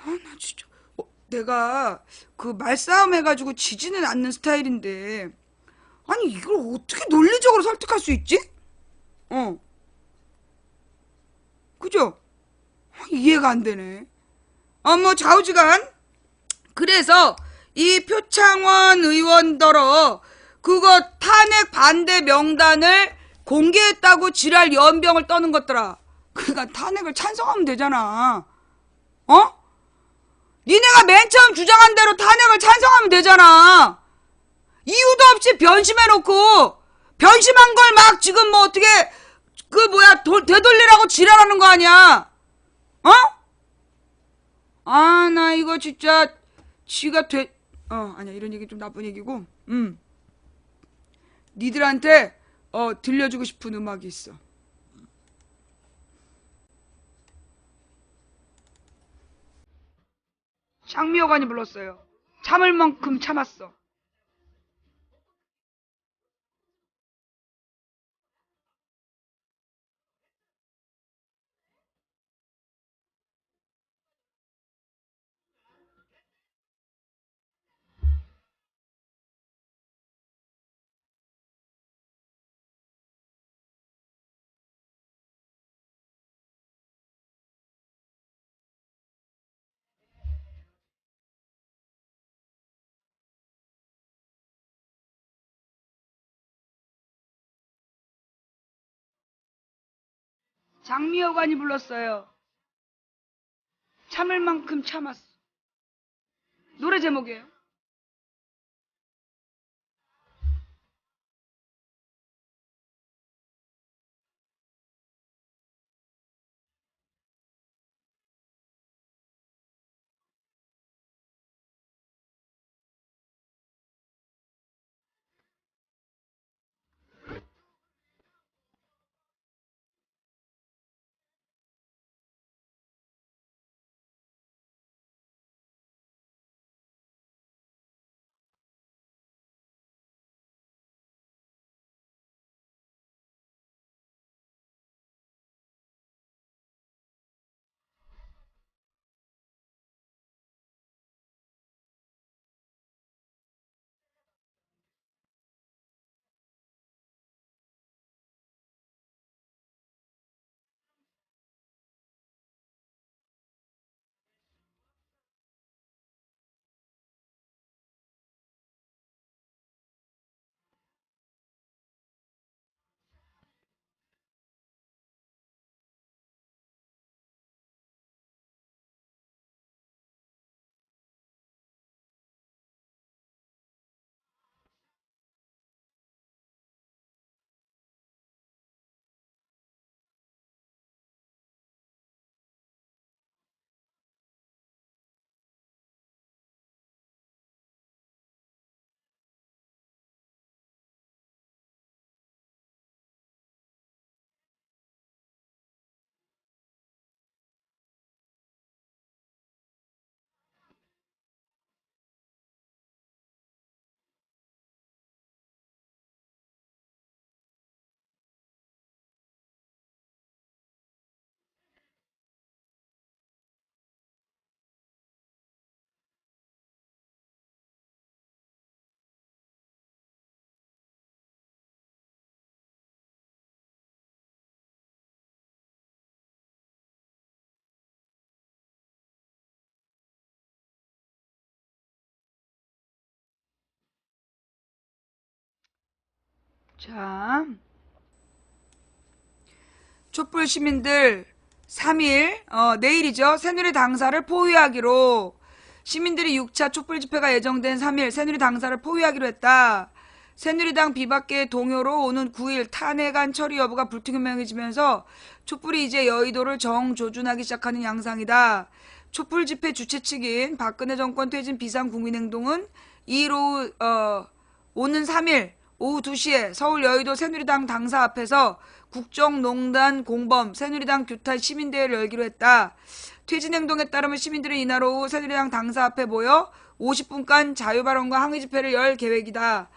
A: 나 진짜 내가 그 말싸움 해가지고 지지는 않는 스타일인데 아니 이걸 어떻게 논리적으로 설득할 수 있지? 그죠? 이해가 안 되네. 뭐 좌우지간 그래서 이 표창원 의원더러 그거 탄핵 반대 명단을 공개했다고 지랄 연병을 떠는 것더라. 그러니까 탄핵을 찬성하면 되잖아. 니네가 맨 처음 주장한 대로 탄핵을 찬성하면 되잖아. 이유도 없이 변심해놓고 변심한 걸 막 지금 뭐 어떻게 되돌리라고 지랄하는 거 아니야? 나 이거 진짜 지가 아니야 이런 얘기 좀 나쁜 얘기고 니들한테 들려주고 싶은 음악이 있어. 장미여관이 불렀어요. 참을 만큼 참았어. 장미여관이 불렀어요. 참을 만큼 참았어. 노래 제목이에요. 자, 촛불 시민들 3일, 내일이죠. 새누리 당사를 포위하기로, 시민들이 6차 촛불 집회가 예정된 3일 새누리 당사를 포위하기로 했다. 새누리당 비박계 동요로 오는 9일 탄핵안 처리 여부가 불투명해지면서 촛불이 이제 여의도를 정조준하기 시작하는 양상이다. 촛불 집회 주최 측인 박근혜 정권 퇴진 비상국민행동은 2일 오후, 오는 3일 오후 2시에 서울 여의도 새누리당 당사 앞에서 국정농단 공범 새누리당 규탄 시민대회를 열기로 했다. 퇴진행동에 따르면 시민들은 이날 오후 새누리당 당사 앞에 모여 50분간 자유발언과 항의 집회를 열 계획이다.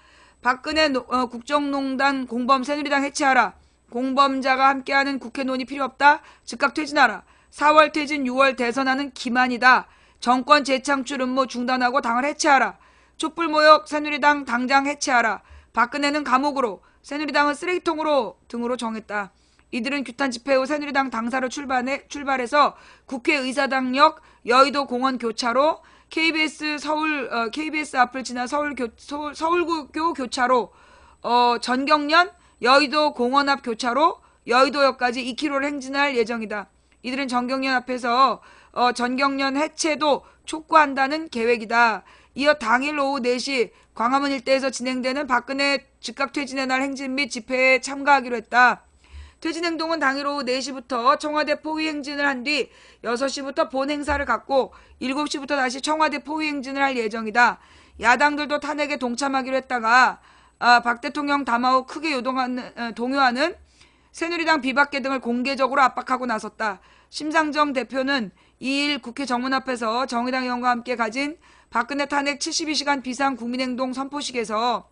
A: 박근혜 국정농단 공범 새누리당 해체하라. 공범자가 함께하는 국회 논의 필요 없다. 즉각 퇴진하라. 4월 퇴진 6월 대선하는 기만이다. 정권 재창출 음모 중단하고 당을 해체하라. 촛불 모욕 새누리당 당장 해체하라. 박근혜는 감옥으로, 새누리당은 쓰레기통으로 등으로 정했다. 이들은 규탄 집회 후 새누리당 당사로 출발해서 국회의사당역 여의도 공원 교차로 KBS 앞을 지나 서울교 교차로, 전경련 여의도 공원 앞 교차로 여의도역까지 2km를 행진할 예정이다. 이들은 전경련 앞에서 전경련 해체도 촉구한다는 계획이다. 이어 당일 오후 4시 광화문 일대에서 진행되는 박근혜 즉각 퇴진의 날 행진 및 집회에 참가하기로 했다. 퇴진행동은 당일 오후 4시부터 청와대 포위 행진을 한 뒤 6시부터 본 행사를 갖고 7시부터 다시 청와대 포위 행진을 할 예정이다. 야당들도 탄핵에 동참하기로 했다가 박 대통령 담화 후 크게 동요하는 새누리당 비박계 등을 공개적으로 압박하고 나섰다. 심상정 대표는 2일 국회 정문 앞에서 정의당 의원과 함께 가진 박근혜 탄핵 72시간 비상국민행동 선포식에서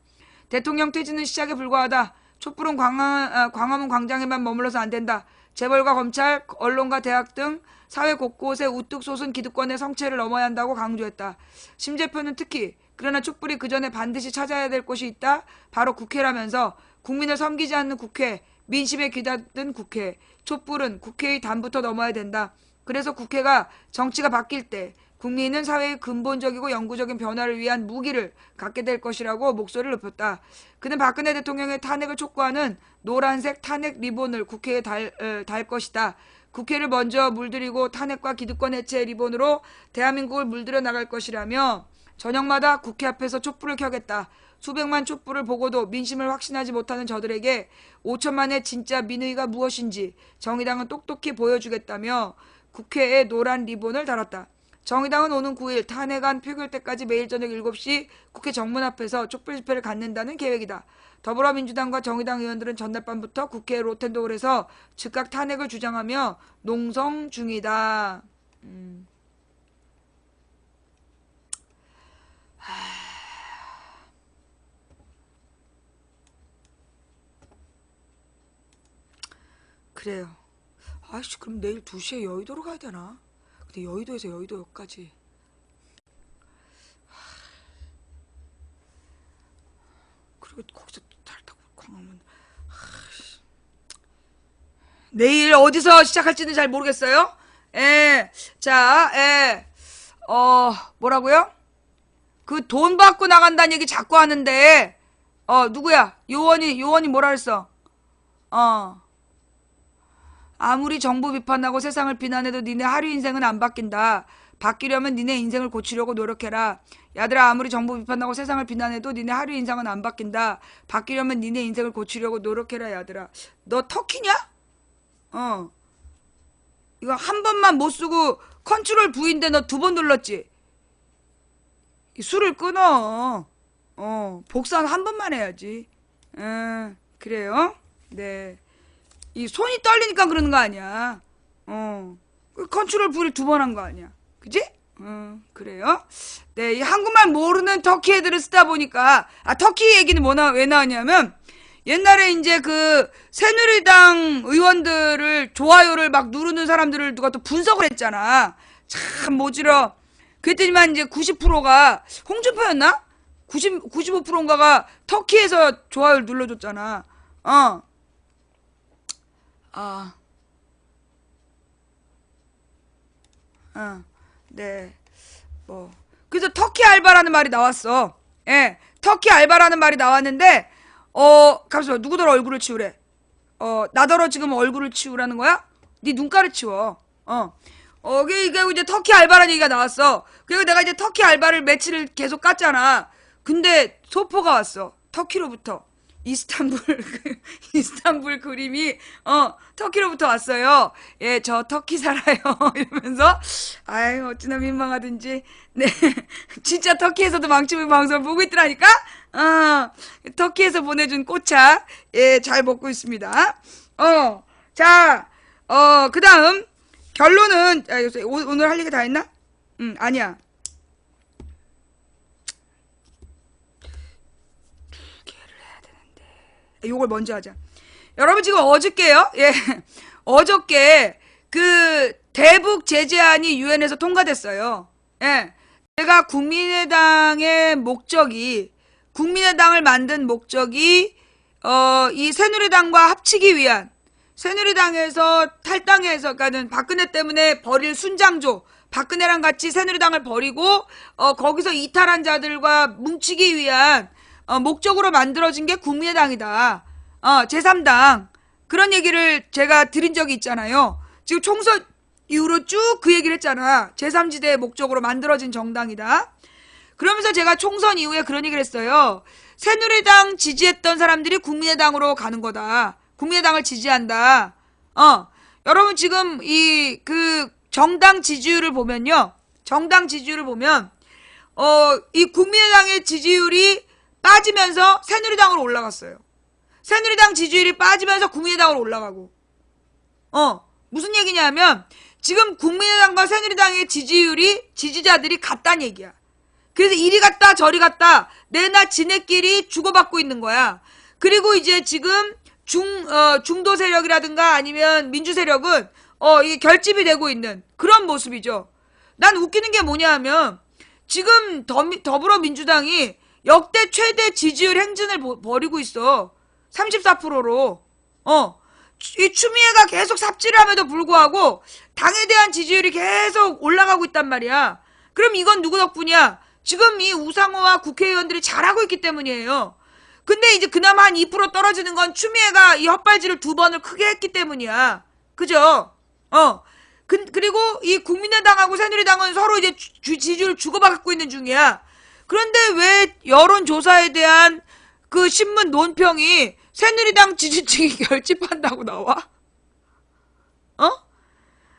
A: 대통령 퇴진은 시작에 불과하다. 촛불은 광화문 광장에만 머물러서 안 된다. 재벌과 검찰, 언론과 대학 등 사회 곳곳에 우뚝 솟은 기득권의 성체를 넘어야 한다고 강조했다. 심 대표는 특히 그러나 촛불이 그 전에 반드시 찾아야 될 곳이 있다. 바로 국회라면서 국민을 섬기지 않는 국회, 민심에 귀닫은 국회, 촛불은 국회의 담부터 넘어야 된다. 그래서 국회가 정치가 바뀔 때 국민은 사회의 근본적이고 영구적인 변화를 위한 무기를 갖게 될 것이라고 목소리를 높였다. 그는 박근혜 대통령의 탄핵을 촉구하는 노란색 탄핵 리본을 국회에 달 것이다. 국회를 먼저 물들이고 탄핵과 기득권 해체 리본으로 대한민국을 물들여 나갈 것이라며 저녁마다 국회 앞에서 촛불을 켜겠다. 수백만 촛불을 보고도 민심을 확신하지 못하는 저들에게 5천만의 진짜 민의가 무엇인지 정의당은 똑똑히 보여주겠다며 국회에 노란 리본을 달았다. 정의당은 오는 9일 탄핵안 표결 때까지 매일 저녁 7시 국회 정문 앞에서 촛불 집회를 갖는다는 계획이다. 더불어민주당과 정의당 의원들은 전날 밤부터 국회 로텐도홀에서 즉각 탄핵을 주장하며 농성 중이다. 그래요. 아이씨, 그럼 내일 2시에 여의도로 가야 되나? 근데 여의도에서 여의도역까지. 그리고 거기서 달 타고 광화문. 내일 어디서 시작할지는 잘 모르겠어요. 뭐라고요? 그 돈 받고 나간다는 얘기 자꾸 하는데, 누구야? 요원이 뭐라 했어? 아무리 정부 비판하고 세상을 비난해도 니네 하루 인생은 안 바뀐다. 바뀌려면 니네 인생을 고치려고 노력해라. 야들아, 아무리 정부 비판하고 세상을 비난해도 니네 하루 인생은 안 바뀐다. 바뀌려면 니네 인생을 고치려고 노력해라, 야들아. 너 터키냐? 이거 한 번만 못 쓰고 컨트롤 V인데 너 2번 눌렀지? 술을 끊어. 복사는 한 번만 해야지. 그래요? 네. 이 손이 떨리니까 그러는 거 아니야. 컨트롤 V를 2번 한 거 아니야. 그지? 그래요? 네, 이 한국말 모르는 터키 애들을 쓰다 보니까, 터키 얘기는 왜 나왔냐면, 옛날에 이제 그 새누리당 의원들을 좋아요를 막 누르는 사람들을 누가 또 분석을 했잖아. 참 모질어. 그랬더니만 이제 90%가 홍준표였나? 95%인가가 터키에서 좋아요를 눌러줬잖아. 네. 그래서 터키 알바라는 말이 나왔어. 예. 터키 알바라는 말이 나왔는데, 잠시만, 누구더러 얼굴을 치우래? 나더러 지금 얼굴을 치우라는 거야? 네 눈가를 치워. 이게 이제 터키 알바라는 얘기가 나왔어. 그리고 내가 이제 터키 알바를 며칠을 계속 깠잖아. 근데 소포가 왔어. 터키로부터. 이스탄불 그림이, 터키로부터 왔어요. 예, 저 터키 살아요. 이러면서, 아유, 어찌나 민망하든지. 네. 진짜 터키에서도 망치부 방송을 보고 있더라니까? 터키에서 보내준 꽃차, 예, 잘 먹고 있습니다. 자, 그 다음, 결론은, 오늘 할 얘기 다 했나? 아니야. 요걸 먼저 하자. 여러분 지금 어저께요? 예. 어저께 그 대북 제재안이 유엔에서 통과됐어요. 예. 제가 국민의당을 만든 목적이 이 새누리당과 합치기 위한 새누리당에서 탈당해서 그러니까는 박근혜 때문에 버릴 순장조 박근혜랑 같이 새누리당을 버리고 거기서 이탈한 자들과 뭉치기 위한 목적으로 만들어진 게 국민의당이다. 제3당. 그런 얘기를 제가 드린 적이 있잖아요. 지금 총선 이후로 쭉 그 얘기를 했잖아. 제3지대의 목적으로 만들어진 정당이다. 그러면서 제가 총선 이후에 그런 얘기를 했어요. 새누리당 지지했던 사람들이 국민의당으로 가는 거다. 국민의당을 지지한다. 여러분 지금 이 정당 지지율을 보면요. 이 국민의당의 지지율이 빠지면서 새누리당으로 올라갔어요. 새누리당 지지율이 빠지면서 국민의당으로 올라가고. 무슨 얘기냐면 지금 국민의당과 새누리당의 지지자들이 같다는 얘기야. 그래서 이리 갔다 저리 갔다 내나 지네끼리 주고받고 있는 거야. 그리고 이제 지금 중도 세력이라든가 아니면 민주 세력은 이게 결집이 되고 있는 그런 모습이죠. 난 웃기는 게 뭐냐 하면 지금 더불어민주당이 역대 최대 지지율 행진을 벌이고 있어. 34%로. 이 추미애가 계속 삽질을 함에도 불구하고 당에 대한 지지율이 계속 올라가고 있단 말이야. 그럼 이건 누구 덕분이야? 지금 이 우상호와 국회의원들이 잘하고 있기 때문이에요. 근데 이제 그나마 한 2% 떨어지는 건 추미애가 이 헛발질을 2번을 크게 했기 때문이야. 그죠? 그리고 이 국민의당하고 새누리당은 서로 이제 지지율을 주고받고 있는 중이야. 그런데 왜 여론조사에 대한 그 신문 논평이 새누리당 지지층이 결집한다고 나와?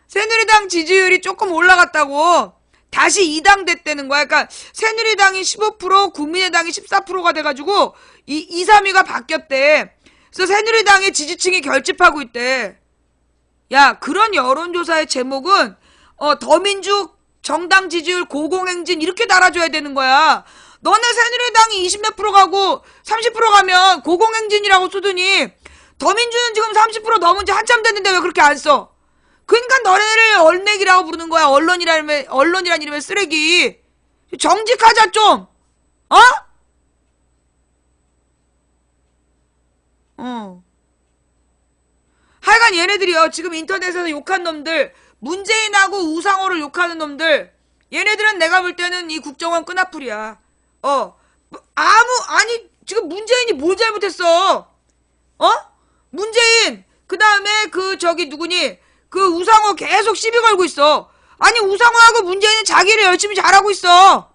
A: 새누리당 지지율이 조금 올라갔다고 다시 2당 됐다는 거야. 그러니까 새누리당이 15%, 국민의당이 14%가 돼가지고 2, 3위가 바뀌었대. 그래서 새누리당의 지지층이 결집하고 있대. 야, 그런 여론조사의 제목은 더민주 정당 지지율 고공행진 이렇게 달아줘야 되는 거야. 너네 새누리당이 20몇 프로 가고 30% 가면 고공행진이라고 쓰더니 더민주는 지금 30% 넘은 지 한참 됐는데 왜 그렇게 안 써? 그러니까 너네를 얼맥이라고 부르는 거야. 언론이란 이름의 쓰레기. 정직하자 좀. 하여간 얘네들이요. 지금 인터넷에서 욕한 놈들, 문재인하고 우상호를 욕하는 놈들, 얘네들은 내가 볼 때는 이 국정원 끈앞풀이야. 아니, 지금 문재인이 뭘 잘못했어? 문재인, 그 다음에 누구니? 그 우상호 계속 시비 걸고 있어. 아니, 우상호하고 문재인은 자기를 열심히 잘하고 있어.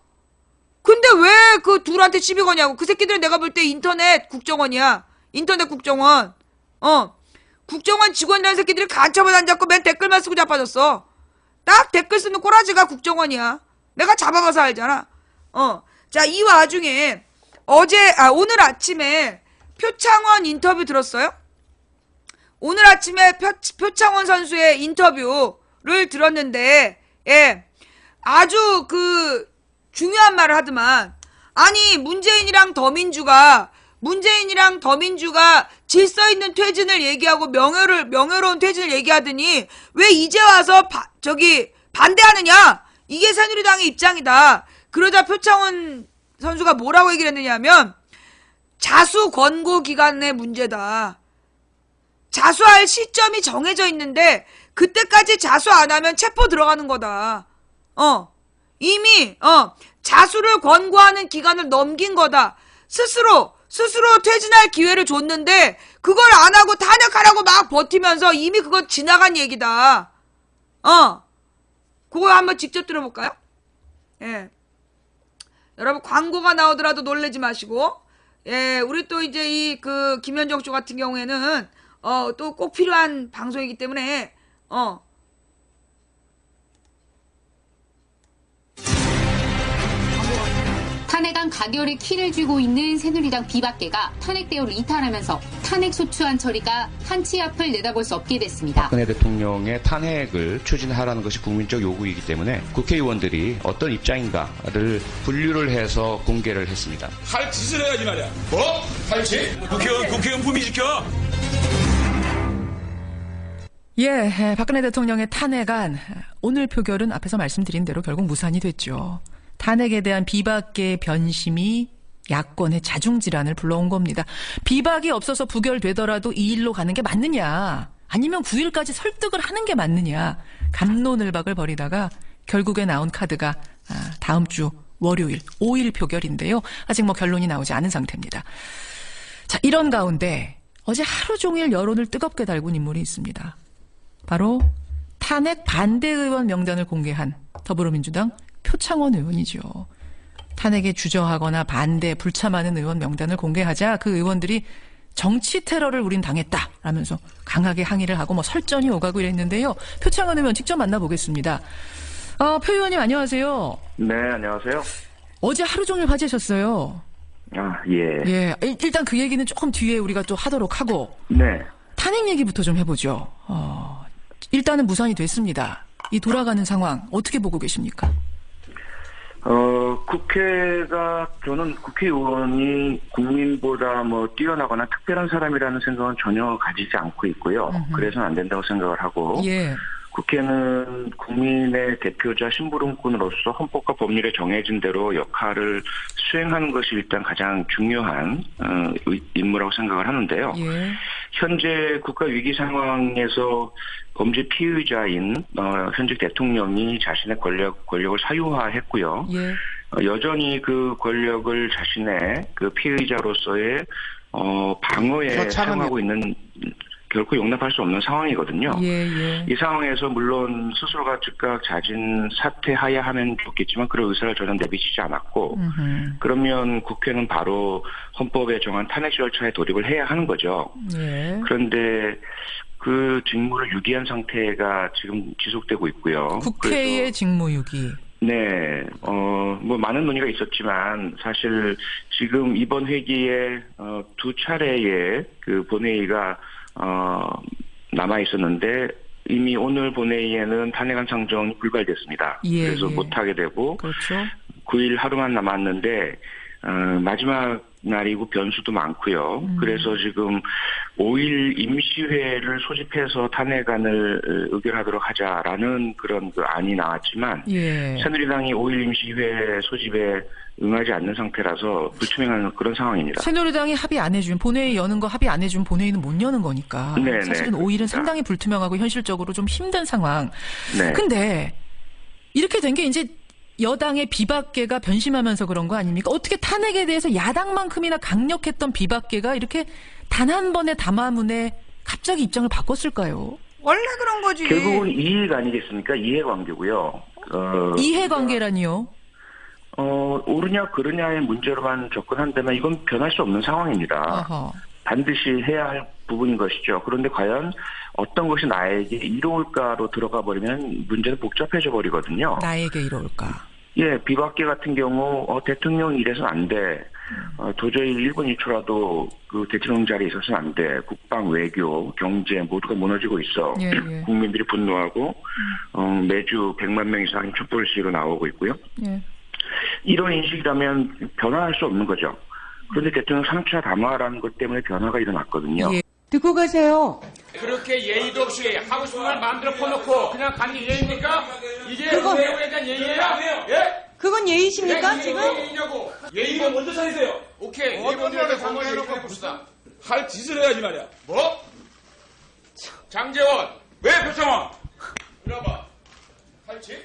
A: 근데 왜 그 둘한테 시비 거냐고. 그 새끼들은 내가 볼 때 인터넷 국정원이야. 인터넷 국정원. 국정원 직원이라는 새끼들이 간첩을 안 잡고 맨 댓글만 쓰고 자빠졌어. 딱 댓글 쓰는 꼬라지가 국정원이야. 내가 잡아봐서 알잖아. 자, 이 와중에 오늘 아침에 표창원 인터뷰 들었어요? 오늘 아침에 표창원 선수의 인터뷰를 들었는데, 예, 아주 중요한 말을 하더만. 아니, 문재인이랑 더민주가 질서 있는 퇴진을 얘기하고 명예로운 퇴진을 얘기하더니 왜 이제 와서 반대하느냐? 이게 새누리당의 입장이다. 그러자 표창원 선수가 뭐라고 얘기를 했느냐면 자수 권고 기간의 문제다. 자수할 시점이 정해져 있는데 그때까지 자수 안 하면 체포 들어가는 거다. 이미 자수를 권고하는 기간을 넘긴 거다. 스스로 퇴진할 기회를 줬는데 그걸 안 하고 탄핵하라고 막 버티면서 이미 그거 지나간 얘기다. 그거 한번 직접 들어볼까요? 예. 여러분 광고가 나오더라도 놀라지 마시고, 예, 우리 또 이제 김현정 씨 같은 경우에는 또 꼭 필요한 방송이기 때문에
B: 탄핵안 가결에 키를 쥐고 있는 새누리당 비박계가 탄핵 대우를 이탈하면서 탄핵 소추안 처리가 한치 앞을 내다볼 수 없게 됐습니다.
C: 박근혜 대통령의 탄핵을 추진하라는 것이 국민적 요구이기 때문에 국회의원들이 어떤 입장인가를 분류를 해서 공개를 했습니다.
D: 할 짓을 해야지 말이야. 뭐? 할 짓? 국회의원 품위 지켜.
E: 예, 박근혜 대통령의 탄핵안 오늘 표결은 앞에서 말씀드린 대로 결국 무산이 됐죠. 탄핵에 대한 비박계의 변심이 야권의 자중질환을 불러온 겁니다. 비박이 없어서 부결되더라도 이 일로 가는 게 맞느냐, 아니면 9일까지 설득을 하는 게 맞느냐, 갑론을박을 벌이다가 결국에 나온 카드가 다음 주 월요일 5일 표결인데요. 아직 결론이 나오지 않은 상태입니다. 자, 이런 가운데 어제 하루 종일 여론을 뜨겁게 달군 인물이 있습니다. 바로 탄핵 반대 의원 명단을 공개한 더불어민주당 표창원 의원이죠. 탄핵에 주저하거나 반대, 불참하는 의원 명단을 공개하자 그 의원들이 정치 테러를 우린 당했다라면서 강하게 항의를 하고 설전이 오가고 이랬는데요. 표창원 의원 직접 만나보겠습니다. 표 의원님 안녕하세요.
F: 네, 안녕하세요.
E: 어제 하루 종일 화제셨어요.
F: 예.
E: 예, 일단 그 얘기는 조금 뒤에 우리가 또 하도록 하고.
F: 네.
E: 탄핵 얘기부터 좀 해보죠. 일단은 무산이 됐습니다. 이 돌아가는 상황 어떻게 보고 계십니까?
F: 저는 국회의원이 국민보다 뛰어나거나 특별한 사람이라는 생각은 전혀 가지지 않고 있고요. 그래서는 안 된다고 생각을 하고.
E: 예.
F: 국회는 국민의 대표자 심부름꾼으로서 헌법과 법률에 정해진 대로 역할을 수행하는 것이 일단 가장 중요한 임무라고 생각을 하는데요.
E: 예.
F: 현재 국가 위기 상황에서 범죄 피의자인 현직 대통령이 자신의 권력을 사유화했고요.
E: 예.
F: 여전히 그 권력을 자신의 그 피의자로서의 방어에 사용하고 있는 결코 용납할 수 없는 상황이거든요.
E: 예.
F: 이 상황에서 물론 스스로가 즉각 자진 사퇴해야 하면 좋겠지만 그런 의사를 저는 내비치지 않았고 그러면 국회는 바로 헌법에 정한 탄핵 절차에 돌입을 해야 하는 거죠.
E: 예.
F: 그런데 그 직무를 유기한 상태가 지금 지속되고 있고요.
E: 국회의
F: 그래서
E: 직무유기.
F: 네, 뭐 많은 논의가 있었지만 사실 지금 이번 회기에 두 차례의 그 본회의가 남아 있었는데 이미 오늘 본회의에는 탄핵안 상정이 불발됐습니다.
E: 예,
F: 그래서
E: 예.
F: 못하게 되고
E: 그렇죠.
F: 9일 하루만 남았는데 마지막 날이고 변수도 많고요. 그래서 지금 5일 임시회를 소집해서 탄핵안을 의결하도록 하자라는 그런 그 안이 나왔지만
E: 예.
F: 새누리당이 5일 임시회 소집에 응하지 않는 상태라서 불투명한 그런 상황입니다.
E: 새누리당이 합의 안 해주면 본회의 여는 거 합의 안 해주면 본회의는 못 여는 거니까.
F: 네네,
E: 사실은 5일은 상당히 불투명하고 현실적으로 좀 힘든 상황.
F: 네.
E: 근데 이렇게 된 게 이제 여당의 비박계가 변심하면서 그런 거 아닙니까? 어떻게 탄핵에 대해서 야당만큼이나 강력했던 비박계가 이렇게 단 한 번의 담화문에 갑자기 입장을 바꿨을까요?
A: 원래 그런 거지.
F: 결국은 이익 아니겠습니까? 이해관계고요.
E: 이해관계라니요?
F: 옳으냐 그르냐의 문제로만 접근한다면 이건 변할 수 없는 상황입니다.
E: 어허.
F: 반드시 해야 할 부분인 것이죠. 그런데 과연 어떤 것이 나에게 이로울까로 들어가 버리면 문제는 복잡해져 버리거든요.
E: 나에게 이럴까?
F: 예, 비박계 같은 경우 대통령이 이래서는 안 돼. 도저히 1분 2초라도 그 대통령 자리에 있어서는 안 돼. 국방, 외교, 경제 모두가 무너지고 있어.
E: 예.
F: 국민들이 분노하고 매주 100만 명 이상이 촛불을 시위로 나오고 있고요.
E: 예.
F: 이런 인식이라면 변화할 수 없는 거죠. 그런데 대통령 3차 담화라는 것 때문에 변화가 일어났거든요.
E: 예.
I: 듣고 가세요.
D: 그렇게 예의도 없이 하고 싶은 말 만들어 퍼놓고 그냥 가는 게 예의입니까? 이게 외국에 대한 예의예요? 예?
I: 그건 예의십니까, 지금?
D: 예의냐고. 예의가 먼저 차리세요. 오케이. 예의분들한테 담화해놓고 봅시다. 할 짓을 해야지 말이야. 뭐? 장재원. 왜 표창원? 이리 와봐. 할 짓?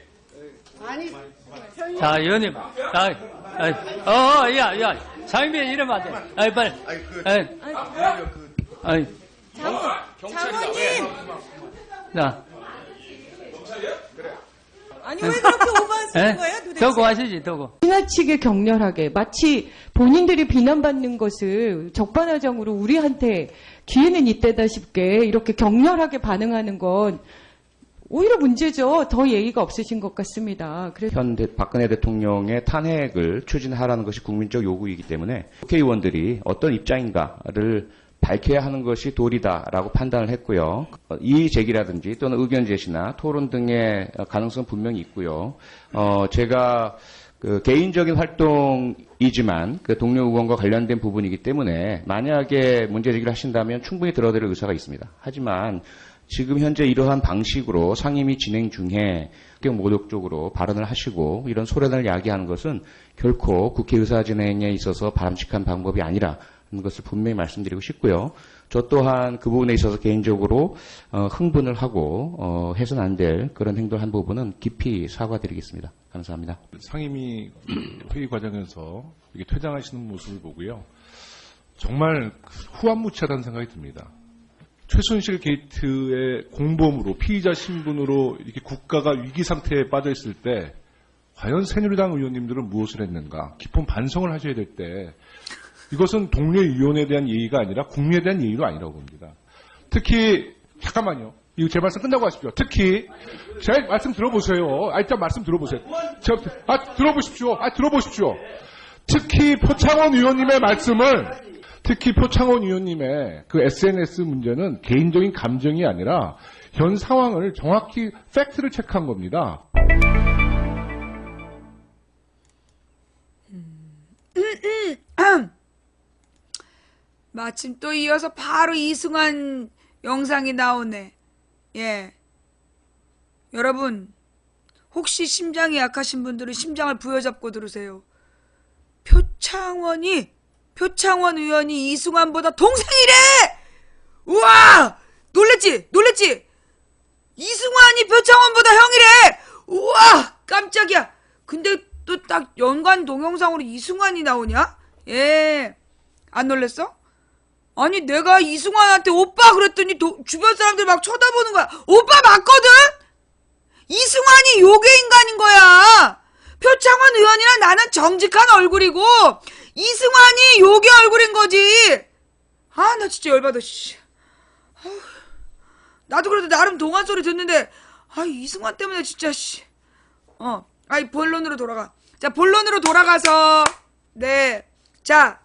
H: 자, 의원님. 야. 장인배 이러면 안 돼. 아이, 빨리.
D: 경찰이다. 왜?
H: 자.
I: 아니, 왜 그렇게 오버하시는 거예요, 도대체?
H: 더고 하시지, 더고.
I: 지나치게 격렬하게 마치 본인들이 비난받는 것을 적반하장으로 우리한테 기회는 이때다 싶게 이렇게 격렬하게 반응하는 건 오히려 문제죠. 더 예의가 없으신 것 같습니다. 그래서
C: 박근혜 대통령의 탄핵을 추진하라는 것이 국민적 요구이기 때문에 국회의원들이 어떤 입장인가를 밝혀야 하는 것이 도리다라고 판단을 했고요. 이의 제기라든지 또는 의견 제시나 토론 등의 가능성 분명히 있고요. 제가 그 개인적인 활동이지만 그 동료 의원과 관련된 부분이기 때문에 만약에 문제 제기를 하신다면 충분히 들어드릴 의사가 있습니다. 하지만 지금 현재 이러한 방식으로 상임위 진행 중에 모독적으로 발언을 하시고 이런 소란을 야기하는 것은 결코 국회 의사 진행에 있어서 바람직한 방법이 아니라 하는 것을 분명히 말씀드리고 싶고요. 저 또한 그 부분에 있어서 개인적으로 흥분을 하고 해서는 안 될 그런 행동을 한 부분은 깊이 사과드리겠습니다. 감사합니다.
J: 상임위 회의 과정에서 이렇게 퇴장하시는 모습을 보고요. 정말 후한무치하다는 생각이 듭니다. 최순실 게이트의 공범으로 피의자 신분으로 이렇게 국가가 위기 상태에 빠져 있을 때 과연 새누리당 의원님들은 무엇을 했는가 깊은 반성을 하셔야 될 때 이것은 동료 의원에 대한 예의가 아니라 국민에 대한 예의도 아니라고 봅니다. 특히 잠깐만요. 이거 제 말씀 끝나고 하십시오. 특히 제 말씀 들어보세요. 일단 말씀 들어보세요. 들어보십시오. 특히 포창원 의원님의 말씀을 특히 표창원 의원님의 그 SNS 문제는 개인적인 감정이 아니라 현 상황을 정확히 팩트를 체크한 겁니다.
A: 마침 또 이어서 바로 이승환 영상이 나오네. 예. 여러분, 혹시 심장이 약하신 분들은 심장을 부여잡고 들으세요. 표창원 의원이 이승환보다 동생이래! 우와! 놀랬지? 이승환이 표창원보다 형이래! 우와! 깜짝이야! 근데 또 딱 연관 동영상으로 이승환이 나오냐? 예. 안 놀랬어? 아니, 내가 이승환한테 오빠 그랬더니 주변 사람들 막 쳐다보는 거야. 오빠 맞거든? 이승환이 요괴 인간인 거야. 표창원 의원이랑 나는 정직한 얼굴이고, 이승환이 요괴 얼굴인 거지. 아, 나 진짜 열받아, 씨. 나도 그래도 나름 동안 소리 듣는데, 이승환 때문에 진짜, 씨. 본론으로 돌아가. 자, 본론으로 돌아가서, 네. 자,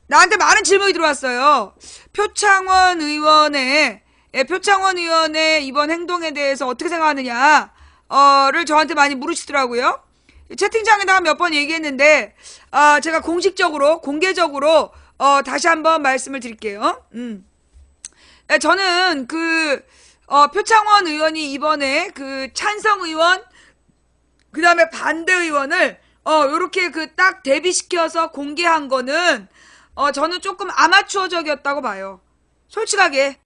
A: 나한테 많은 질문이 들어왔어요. 표창원 의원의 이번 행동에 대해서 어떻게 생각하느냐, 를 저한테 많이 물으시더라고요. 채팅창에다가 몇 번 얘기했는데, 제가 공개적으로, 다시 한번 말씀을 드릴게요. 저는 표창원 의원이 이번에 찬성 의원, 그 다음에 반대 의원을, 요렇게 딱 대비시켜서 공개한 거는, 저는 조금 아마추어적이었다고 봐요. 솔직하게,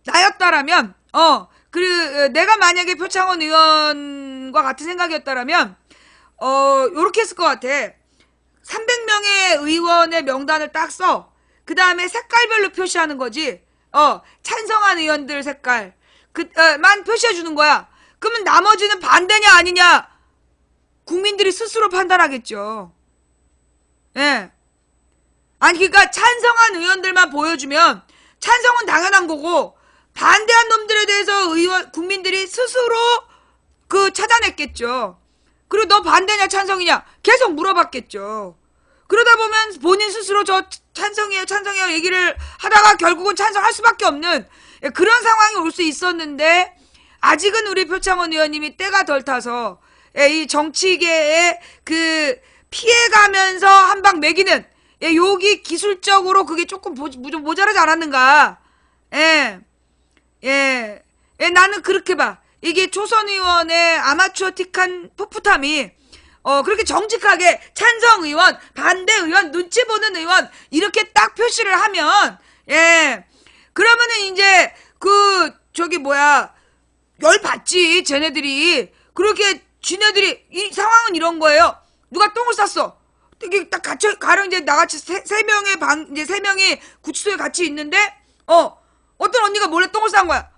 A: 나였다라면, 내가 만약에 표창원 의원과 같은 생각이었다라면, 요렇게 했을 것 같아. 300명의 의원의 명단을 딱 써. 그 다음에 색깔별로 표시하는 거지. 찬성한 의원들 색깔. 만 표시해주는 거야. 그러면 나머지는 반대냐 아니냐? 국민들이 스스로 판단하겠죠. 예. 아니, 그러니까 찬성한 의원들만 보여주면 찬성은 당연한 거고, 반대한 놈들에 대해서 국민들이 스스로 찾아냈겠죠. 그리고 너 반대냐 찬성이냐 계속 물어봤겠죠. 그러다 보면 본인 스스로 저 찬성이에요 얘기를 하다가 결국은 찬성할 수밖에 없는 그런 상황이 올 수 있었는데, 아직은 우리 표창원 의원님이 때가 덜 타서 이 정치계에 피해가면서 한 방 매기는, 여기 기술적으로 그게 조금 모자라지 않았는가. 나는 그렇게 봐. 이게 초선 의원의 아마추어틱한 풋풋함이, 그렇게 정직하게 찬성 의원, 반대 의원, 눈치 보는 의원, 이렇게 딱 표시를 하면, 그러면은 이제, 열 받지, 쟤네들이. 그렇게, 지네들이, 이 상황은 이런 거예요. 누가 똥을 쌌어. 이게 딱 가령 이제 나같이 세 명이 구치소에 같이 있는데, 어떤 언니가 몰래 똥을 싼 거야.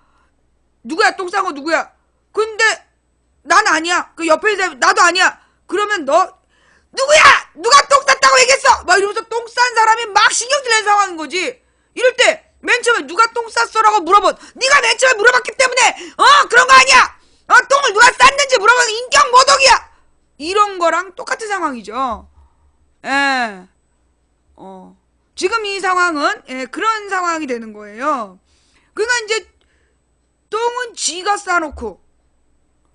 A: 누구야, 똥 싼 거 누구야? 근데, 난 아니야. 옆에 있는 나도 아니야. 그러면 누구야? 누가 똥 쌌다고 얘기했어? 막 이러면서 똥 싼 사람이 막 신경질 낸 상황인 거지. 이럴 때, 맨 처음에 누가 똥 쌌어라고 물어본, 네가 맨 처음에 물어봤기 때문에, 그런 거 아니야! 똥을 누가 쌌는지 물어보면 인격 모독이야! 이런 거랑 똑같은 상황이죠. 지금 이 상황은, 그런 상황이 되는 거예요. 그러니까 이제, 똥은 쥐가 싸놓고,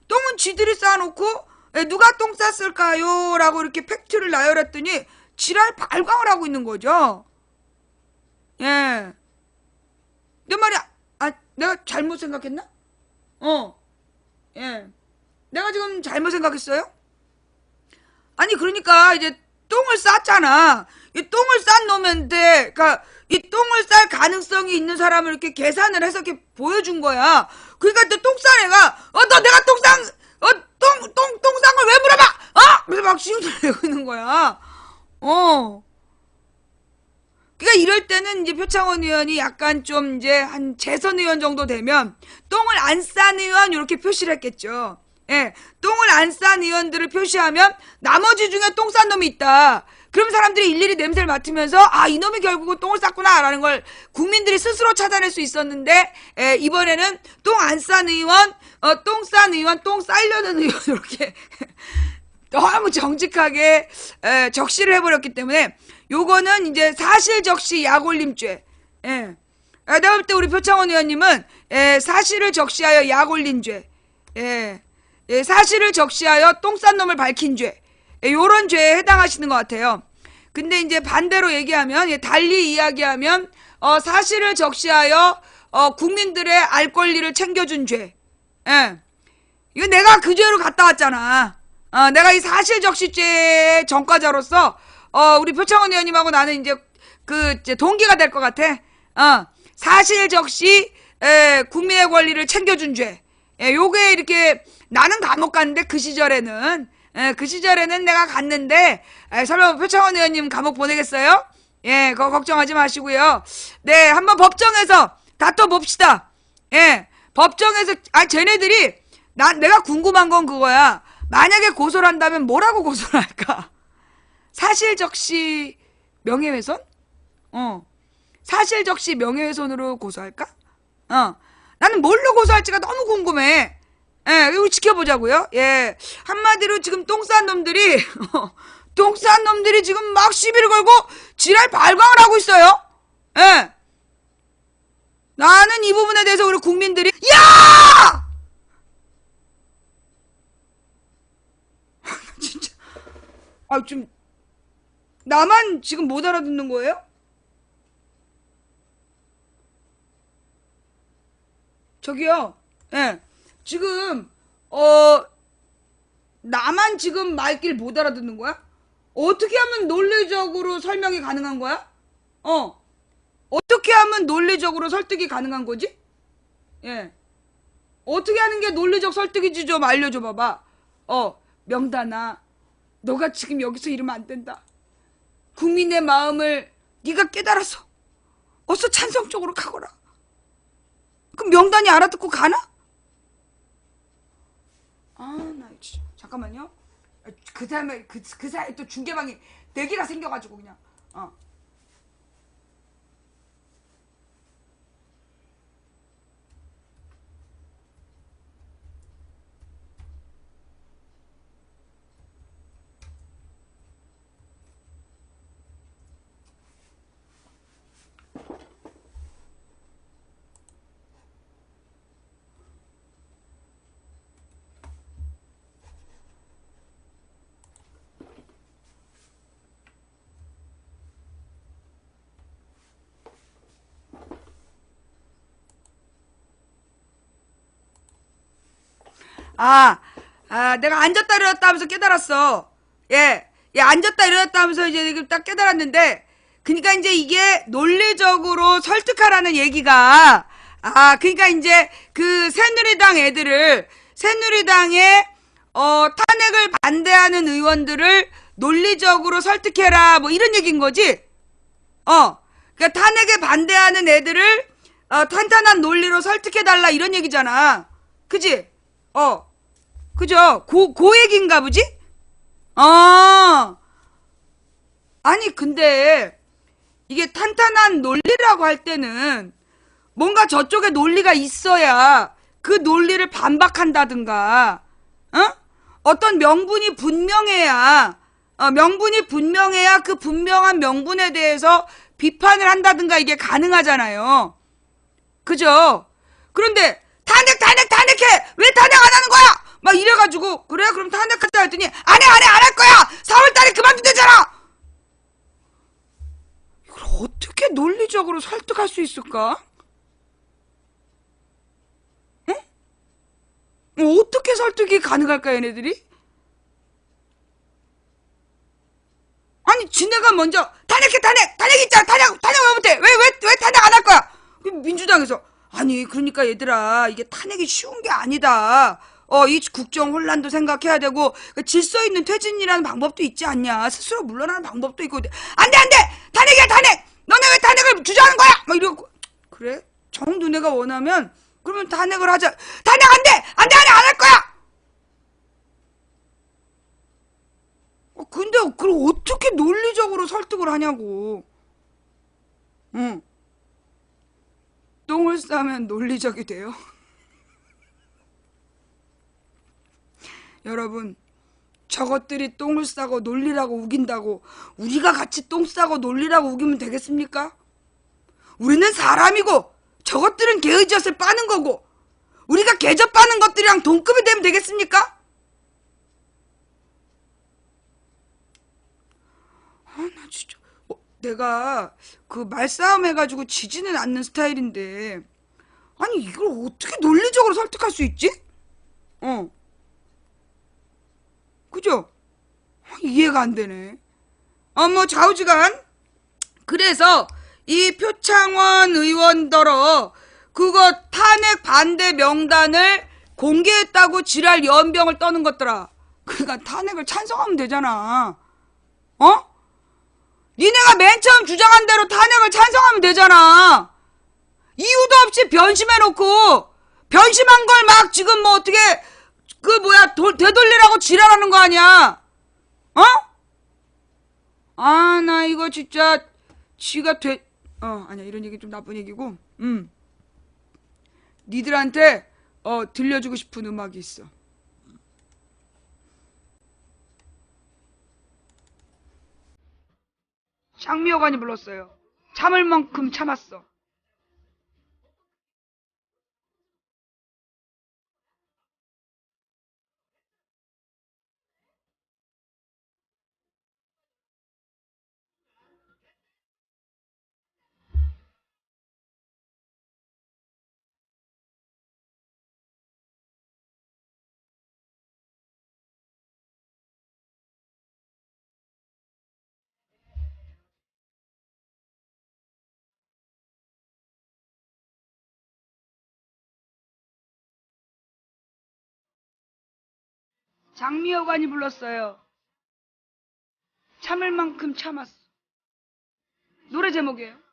A: 똥은 쥐들이 싸놓고, 누가 똥 쌌을까요? 라고 이렇게 팩트를 나열했더니, 지랄 발광을 하고 있는 거죠. 내 말이야. 내가 잘못 생각했나? 내가 지금 잘못 생각했어요? 아니, 그러니까, 이제, 똥을 쌌잖아. 이 똥을 싼 놈한테, 이 똥을 쌀 가능성이 있는 사람을 이렇게 계산을 해서 이렇게 보여준 거야. 그러니까 또 똥 싼 애가, 너 내가 똥 싼 걸 왜 물어봐! 그래서 막 신경질 내고 있는 거야. 그러니까 이럴 때는 이제 표창원 의원이 약간 좀 이제 한 재선 의원 정도 되면 똥을 안 싼 의원 이렇게 표시를 했겠죠. 똥을 안 싼 의원들을 표시하면 나머지 중에 똥 싼 놈이 있다. 그럼 사람들이 일일이 냄새를 맡으면서 이놈이 결국은 똥을 쌌구나 라는 걸 국민들이 스스로 찾아낼 수 있었는데, 이번에는 똥 안 싼 의원, 똥 싼 의원, 똥 싸려는 의원 이렇게 너무 정직하게 적시를 해버렸기 때문에 요거는 이제 사실 적시 약올림죄. 내가 볼 때 우리 표창원 의원님은 사실을 적시하여 약올린 죄, 사실을 적시하여 똥 싼 놈을 밝힌 죄, 요런 죄에 해당하시는 것 같아요. 근데 이제 반대로 얘기하면, 달리 이야기하면, 사실을 적시하여, 국민들의 알 권리를 챙겨준 죄. 이거 내가 그 죄로 갔다 왔잖아. 내가 이 사실 적시죄의 전과자로서, 우리 표창원 의원님하고 나는 이제 동기가 될 것 같아. 사실 적시 국민의 권리를 챙겨준 죄. 요게 이렇게 나는 감옥 갔는데 그 시절에는 내가 갔는데 설마 표창원 의원님 감옥 보내겠어요? 예, 그거 걱정하지 마시고요. 네, 한번 법정에서 다퉈봅시다. 예, 법정에서 쟤네들이 내가 궁금한 건 그거야. 만약에 고소를 한다면 뭐라고 고소를 할까? 사실적시 명예훼손? 사실적시 명예훼손으로 고소할까? 나는 뭘로 고소할지가 너무 궁금해. 예, 이거 지켜보자고요. 예, 한마디로 지금 똥 싼 놈들이 지금 막 시비를 걸고 지랄 발광을 하고 있어요. 예. 나는 이 부분에 대해서 우리 국민들이 야! 진짜 좀 나만 지금 못 알아듣는 거예요? 저기요. 예. 지금 나만 지금 말귀를 못 알아듣는 거야? 어떻게 하면 논리적으로 설명이 가능한 거야? 어떻게 하면 논리적으로 설득이 가능한 거지? 예. 어떻게 하는 게 논리적 설득이지 좀 알려줘 봐봐. 명단아, 너가 지금 여기서 이러면 안 된다. 국민의 마음을 네가 깨달아서 어서 찬성적으로 가거라. 그럼 명단이 알아듣고 가나? 나 진짜 잠깐만요. 그 다음에 그 사이에 또 중계방이 4개가 생겨가지고 그냥 내가 앉았다 일어났다 하면서 깨달았어. 예, 앉았다 일어났다 하면서 이제 딱 깨달았는데, 그니까 이제 이게 논리적으로 설득하라는 얘기가, 그니까 이제 그 새누리당 애들을, 새누리당의, 탄핵을 반대하는 의원들을 논리적으로 설득해라, 뭐 이런 얘기인 거지? 그니까 탄핵에 반대하는 애들을, 탄탄한 논리로 설득해달라 이런 얘기잖아. 그지? 그죠? 그 얘기인가 보지? 아니, 근데, 이게 탄탄한 논리라고 할 때는, 뭔가 저쪽에 논리가 있어야 그 논리를 반박한다든가, 어떤 명분이 분명해야 그 분명한 명분에 대해서 비판을 한다든가 이게 가능하잖아요. 그죠? 그런데, 탄핵해! 왜 탄핵 안 하는 거야! 막 이래가지고, 그래? 그럼 탄핵하자 했더니, 안 할 거야! 4월달에 그만두대잖아! 이걸 어떻게 논리적으로 설득할 수 있을까? 응? 어떻게 설득이 가능할까, 얘네들이? 아니, 지네가 먼저, 탄핵 있잖아! 탄핵 왜 못해! 왜 탄핵 안 할 거야! 민주당에서, 아니, 그러니까 얘들아, 이게 탄핵이 쉬운 게 아니다. 이 국정 혼란도 생각해야 되고, 질서 있는 퇴진이라는 방법도 있지 않냐. 스스로 물러나는 방법도 있고. 안 돼! 탄핵이야, 탄핵! 너네 왜 탄핵을 주장하는 거야! 막 이러고. 그래? 정두뇌가 원하면, 그러면 탄핵을 하자. 탄핵 안 돼! 안 할 거야! 근데, 그럼 어떻게 논리적으로 설득을 하냐고. 응. 똥을 싸면 논리적이 돼요? 여러분, 저것들이 똥을 싸고 논리라고 우긴다고 우리가 같이 똥 싸고 논리라고 우기면 되겠습니까? 우리는 사람이고 저것들은 개의젓을 빠는 거고 우리가 개젓 빠는 것들이랑 동급이 되면 되겠습니까? 나 진짜 내가 그 말싸움 해가지고 지지는 않는 스타일인데 아니 이걸 어떻게 논리적으로 설득할 수 있지? 그죠? 이해가 안 되네. 뭐 좌우지간. 그래서 이 표창원 의원더러 그거 탄핵 반대 명단을 공개했다고 지랄 연병을 떠는 것더라. 그러니까 탄핵을 찬성하면 되잖아. 니네가 맨 처음 주장한 대로 탄핵을 찬성하면 되잖아. 이유도 없이 변심해놓고 변심한 걸 막 지금 뭐 어떻게 되돌리라고 지랄하는 거 아니야. 나 이거 진짜 지가 아니야, 이런 얘기 좀 나쁜 얘기고. 니들한테 들려주고 싶은 음악이 있어. 장미여관이 불렀어요. 참을 만큼 참았어. 장미여관이 불렀어요. 참을 만큼 참았어. 노래 제목이에요.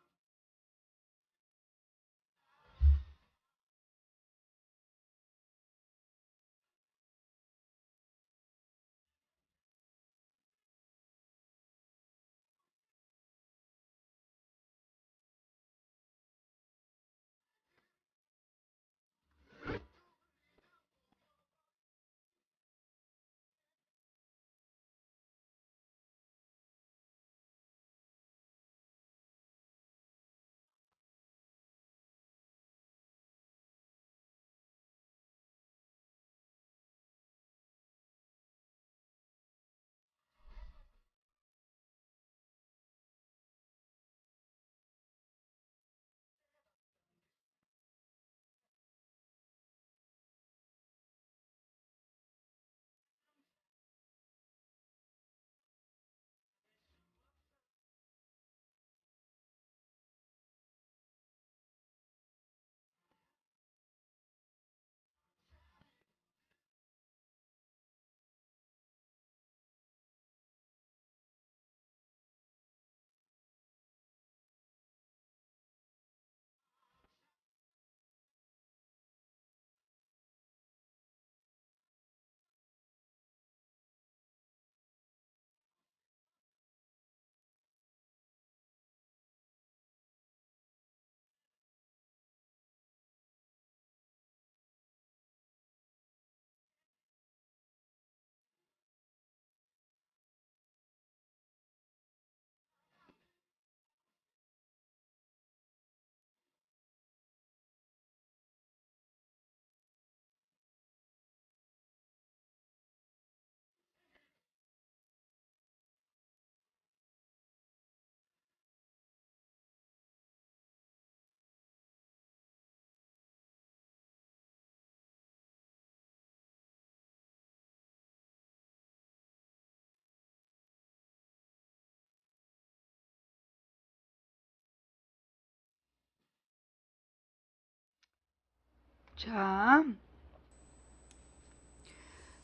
A: 자,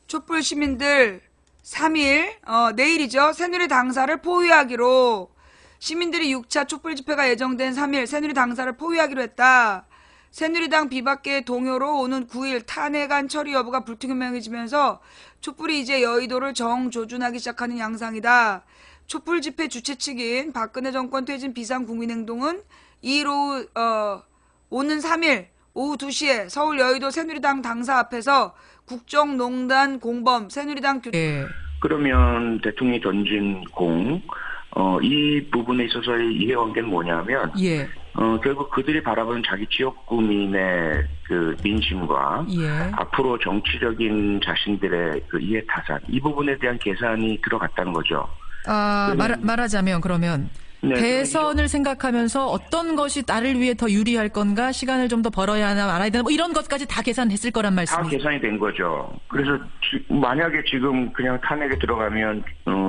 A: 촛불 시민들 3일, 내일이죠. 새누리 당사를 포위하기로, 시민들이 6차 촛불 집회가 예정된 3일 새누리 당사를 포위하기로 했다. 새누리당 비박계의 동요로 오는 9일 탄핵안 처리 여부가 불투명해지면서 촛불이 이제 여의도를 정조준하기 시작하는 양상이다. 촛불 집회 주최 측인 박근혜 정권 퇴진 비상국민행동은 2일 오후, 오는 3일 오후 2시에 서울 여의도 새누리당 당사 앞에서 국정농단 공범 새누리당
F: 그러면 대통령이 던진 이 부분에 있어서의 이해관계는 뭐냐면 결국 그들이 바라보는 자기 지역구민의 그 민심과 앞으로 정치적인 자신들의 그 이해타산 이 부분에 대한 계산이 들어갔다는 거죠.
E: 말하자면 그러면 대선을 생각하면서 어떤 것이 나를 위해 더 유리할 건가, 시간을 좀 더 벌어야 하나 말아야 되나, 뭐 이런 것까지 다 계산했을 거란 말씀이에요.
F: 다 계산이 된 거죠. 그래서 만약에 지금 그냥 탄핵에 들어가면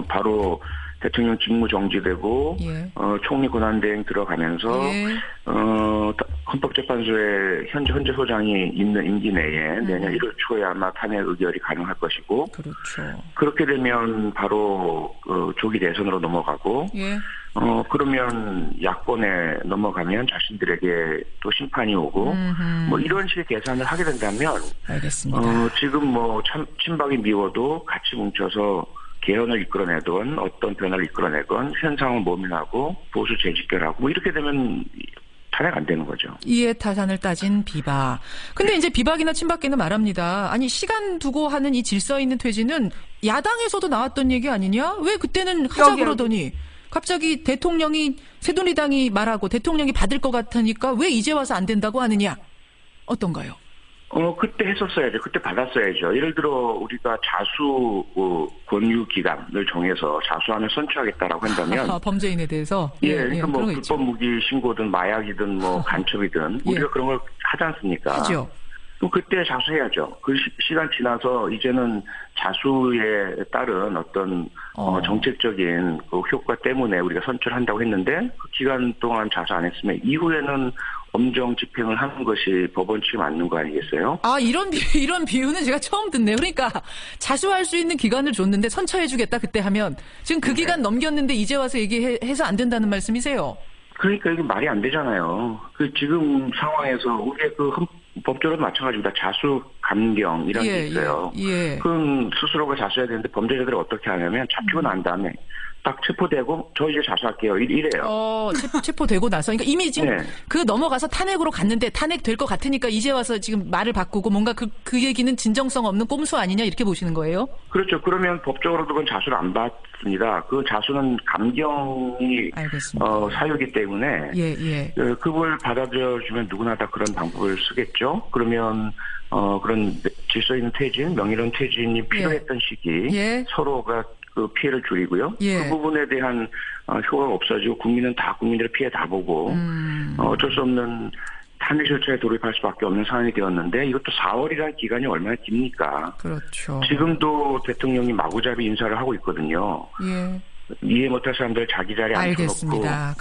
F: 바로 대통령 직무 정지되고
E: 예.
F: 총리 권한대행 들어가면서
E: 예.
F: 헌법재판소에 현재 소장이 있는 임기 내에 내년 1월 초에 아마 탄핵 의결이 가능할 것이고
E: 그렇죠.
F: 그렇게 되면 바로 조기 대선으로 넘어가고
E: 예.
F: 그러면 야권에 넘어가면 자신들에게 또 심판이 오고 뭐 이런 식의 계산을 하게 된다면
E: 알겠습니다.
F: 지금 친박이 미워도 같이 뭉쳐서 개헌을 이끌어내던 어떤 변화를 이끌어내건 현상을 모면하고 보수 재집결하고 뭐 이렇게 되면 탄핵 안 되는 거죠.
E: 이해 타산을 따진 비박. 근데 이제 비박이나 친박계는 말합니다. 아니 시간 두고 하는 이 질서 있는 퇴진은 야당에서도 나왔던 얘기 아니냐? 왜 그때는 하자 그러더니 갑자기 대통령이 새누리당이 말하고 대통령이 받을 것 같으니까 왜 이제 와서 안 된다고 하느냐? 어떤가요?
F: 그때 했었어야죠. 그때 받았어야죠. 예를 들어 우리가 자수 권유 기간을 정해서 자수하면 선처하겠다라고 한다면
E: 범죄인에 대해서
F: 그러니까 뭐 불법 무기 신고든 마약이든 뭐 간첩이든 우리가 그런 걸 하지 않습니까?
E: 하죠.
F: 그럼 그때 자수해야죠. 그 시간 지나서 이제는 자수에 따른 어떤 정책적인 그 효과 때문에 우리가 선처를 한다고 했는데 그 기간 동안 자수 안 했으면 이후에는 엄정 집행을 하는 것이 법원 측에 맞는 거 아니겠어요?
E: 이런 비유는 제가 처음 듣네요. 그러니까 자수할 수 있는 기간을 줬는데 선처해주겠다 그때 하면 지금 그 기간 넘겼는데 이제 와서 얘기해서 안 된다는 말씀이세요?
F: 그러니까 이게 말이 안 되잖아요. 지금 상황에서 우리의 법적으로 마찬가지입니다. 자수 감경이라는 게 있어요. 그럼 스스로가 자수해야 되는데 범죄자들이 어떻게 하냐면 잡히고 난 다음에 딱 체포되고 저 이제 자수할게요. 이래요.
E: 체포되고 나서 그러니까 이미 지금 그 넘어가서 탄핵으로 갔는데 탄핵 될 것 같으니까 이제 와서 지금 말을 바꾸고 뭔가 그 얘기는 진정성 없는 꼼수 아니냐 이렇게 보시는 거예요?
F: 그렇죠. 그러면 법적으로도 그건 자수를 안 받습니다. 그 자수는 감경이 사유이기 때문에 그걸 받아들여주면 누구나 다 그런 방법을 쓰겠죠. 그러면 그런 질서 있는 퇴진, 명예로운 퇴진이 필요했던 시기 서로가 그 피해를 줄이고요. 그 부분에 대한 효과가 없어지고 국민들의 피해 다 보고 어쩔 수 없는 탄핵 절차에 돌입할 수밖에 없는 상황이 되었는데 이것도 4월이라는 기간이 얼마나 깁니까?
E: 그렇죠.
F: 지금도 대통령이 마구잡이 인사를 하고 있거든요. 이해 못할 사람들 자기 자리에 앉혀놓고.
E: 알겠습니다.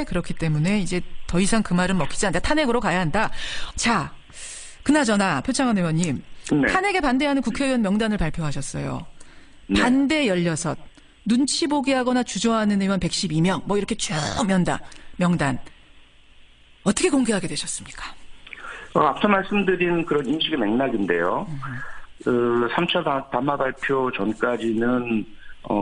E: 그렇기 때문에 이제 더 이상 그 말은 먹히지 않다. 탄핵으로 가야 한다. 자, 그나저나 표창원 의원님 탄핵에 반대하는 국회의원 명단을 발표하셨어요. 반대 16, 눈치 보기 하거나 주저하는 의원 112명, 뭐 이렇게 쭉 명단. 어떻게 공개하게 되셨습니까?
F: 앞서 말씀드린 그런 인식의 맥락인데요. 3차 담화 발표 전까지는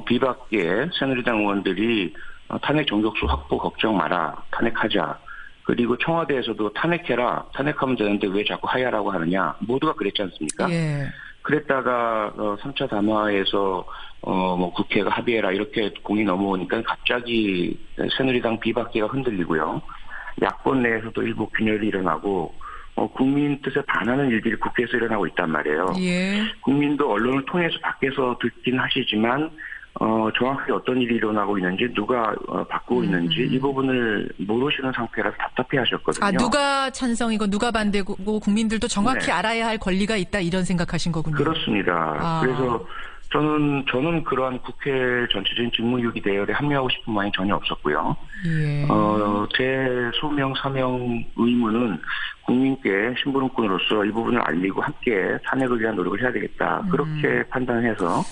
F: 비박계 새누리당 의원들이 탄핵 정족수 확보 걱정 마라, 탄핵하자. 그리고 청와대에서도 탄핵해라, 탄핵하면 되는데 왜 자꾸 하야라고 하느냐. 모두가 그랬지 않습니까? 그랬다가 3차 담화에서 뭐 국회가 합의해라 이렇게 공이 넘어오니까 갑자기 새누리당 비박계가 흔들리고요. 야권 내에서도 일부 균열이 일어나고 국민 뜻에 반하는 일들이 국회에서 일어나고 있단 말이에요. 국민도 언론을 통해서 밖에서 듣긴 하시지만 정확하게 어떤 일이 일어나고 있는지 누가 바꾸고 있는지 이 부분을 모르시는 상태라서 답답해 하셨거든요.
E: 누가 찬성이고 누가 반대고 국민들도 정확히 알아야 할 권리가 있다 이런 생각하신 거군요.
F: 그렇습니다. 그래서 저는 그러한 국회 전체적인 직무유기 대열에 합류하고 싶은 마음이 전혀 없었고요. 제 소명 사명 의무는 국민께 심부름꾼으로서 이 부분을 알리고 함께 탄핵을 위한 노력을 해야 되겠다. 그렇게 판단해서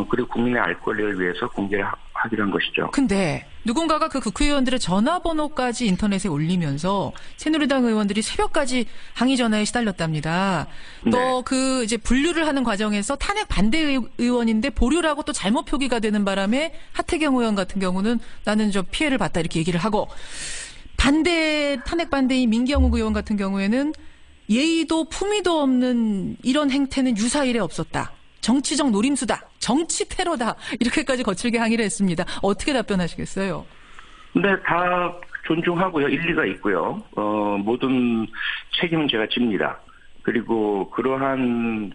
F: 그리고 국민의 알 권리를 위해서 공개를 하기로 한 것이죠.
E: 근데 누군가가 그 국회의원들의 전화번호까지 인터넷에 올리면서 새누리당 의원들이 새벽까지 항의 전화에 시달렸답니다. 또 그 이제 분류를 하는 과정에서 탄핵 반대 의원인데 보류라고 또 잘못 표기가 되는 바람에 하태경 의원 같은 경우는 나는 저 피해를 봤다 이렇게 얘기를 하고 탄핵 반대인 민경욱 의원 같은 경우에는 예의도 품위도 없는 이런 행태는 유사일에 없었다. 정치적 노림수다. 정치 테러다. 이렇게까지 거칠게 항의를 했습니다. 어떻게 답변하시겠어요?
F: 네, 다 존중하고요. 일리가 있고요. 모든 책임은 제가 집니다. 그리고 그러한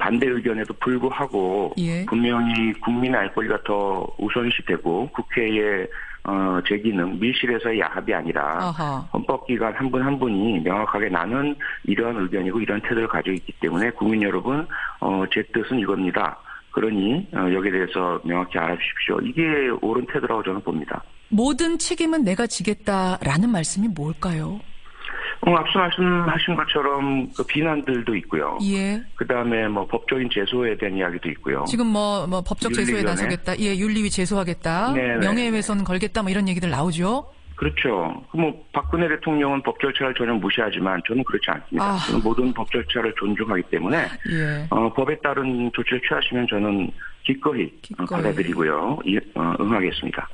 F: 반대 의견에도 불구하고 분명히 국민의 알 권리가 더 우선시 되고 국회의 제 기능, 밀실에서의 야합이 아니라 헌법기관 한 분 한 분이 명확하게 나는 이러한 의견이고 이러한 태도를 가지고 있기 때문에 국민 여러분 제 뜻은 이겁니다. 그러니 여기에 대해서 명확히 알아주십시오. 이게 옳은 태도라고 저는 봅니다.
E: 모든 책임은 내가 지겠다라는 말씀이 뭘까요?
F: 앞서 말씀하신 것처럼 그 비난들도 있고요.
E: 예.
F: 그 다음에 뭐 법적인 제소에 대한 이야기도 있고요.
E: 지금 뭐 법적 제소에
F: 윤리위원회.
E: 나서겠다. 예, 윤리위 제소하겠다.
F: 네네.
E: 명예훼손 걸겠다. 뭐 이런 얘기들 나오죠.
F: 그렇죠. 뭐 박근혜 대통령은 법 절차를 전혀 무시하지만 저는 그렇지 않습니다. 저는 모든 법 절차를 존중하기 때문에
E: 예.
F: 법에 따른 조치를 취하시면 저는 기꺼이 받아들이고요. 응하겠습니다.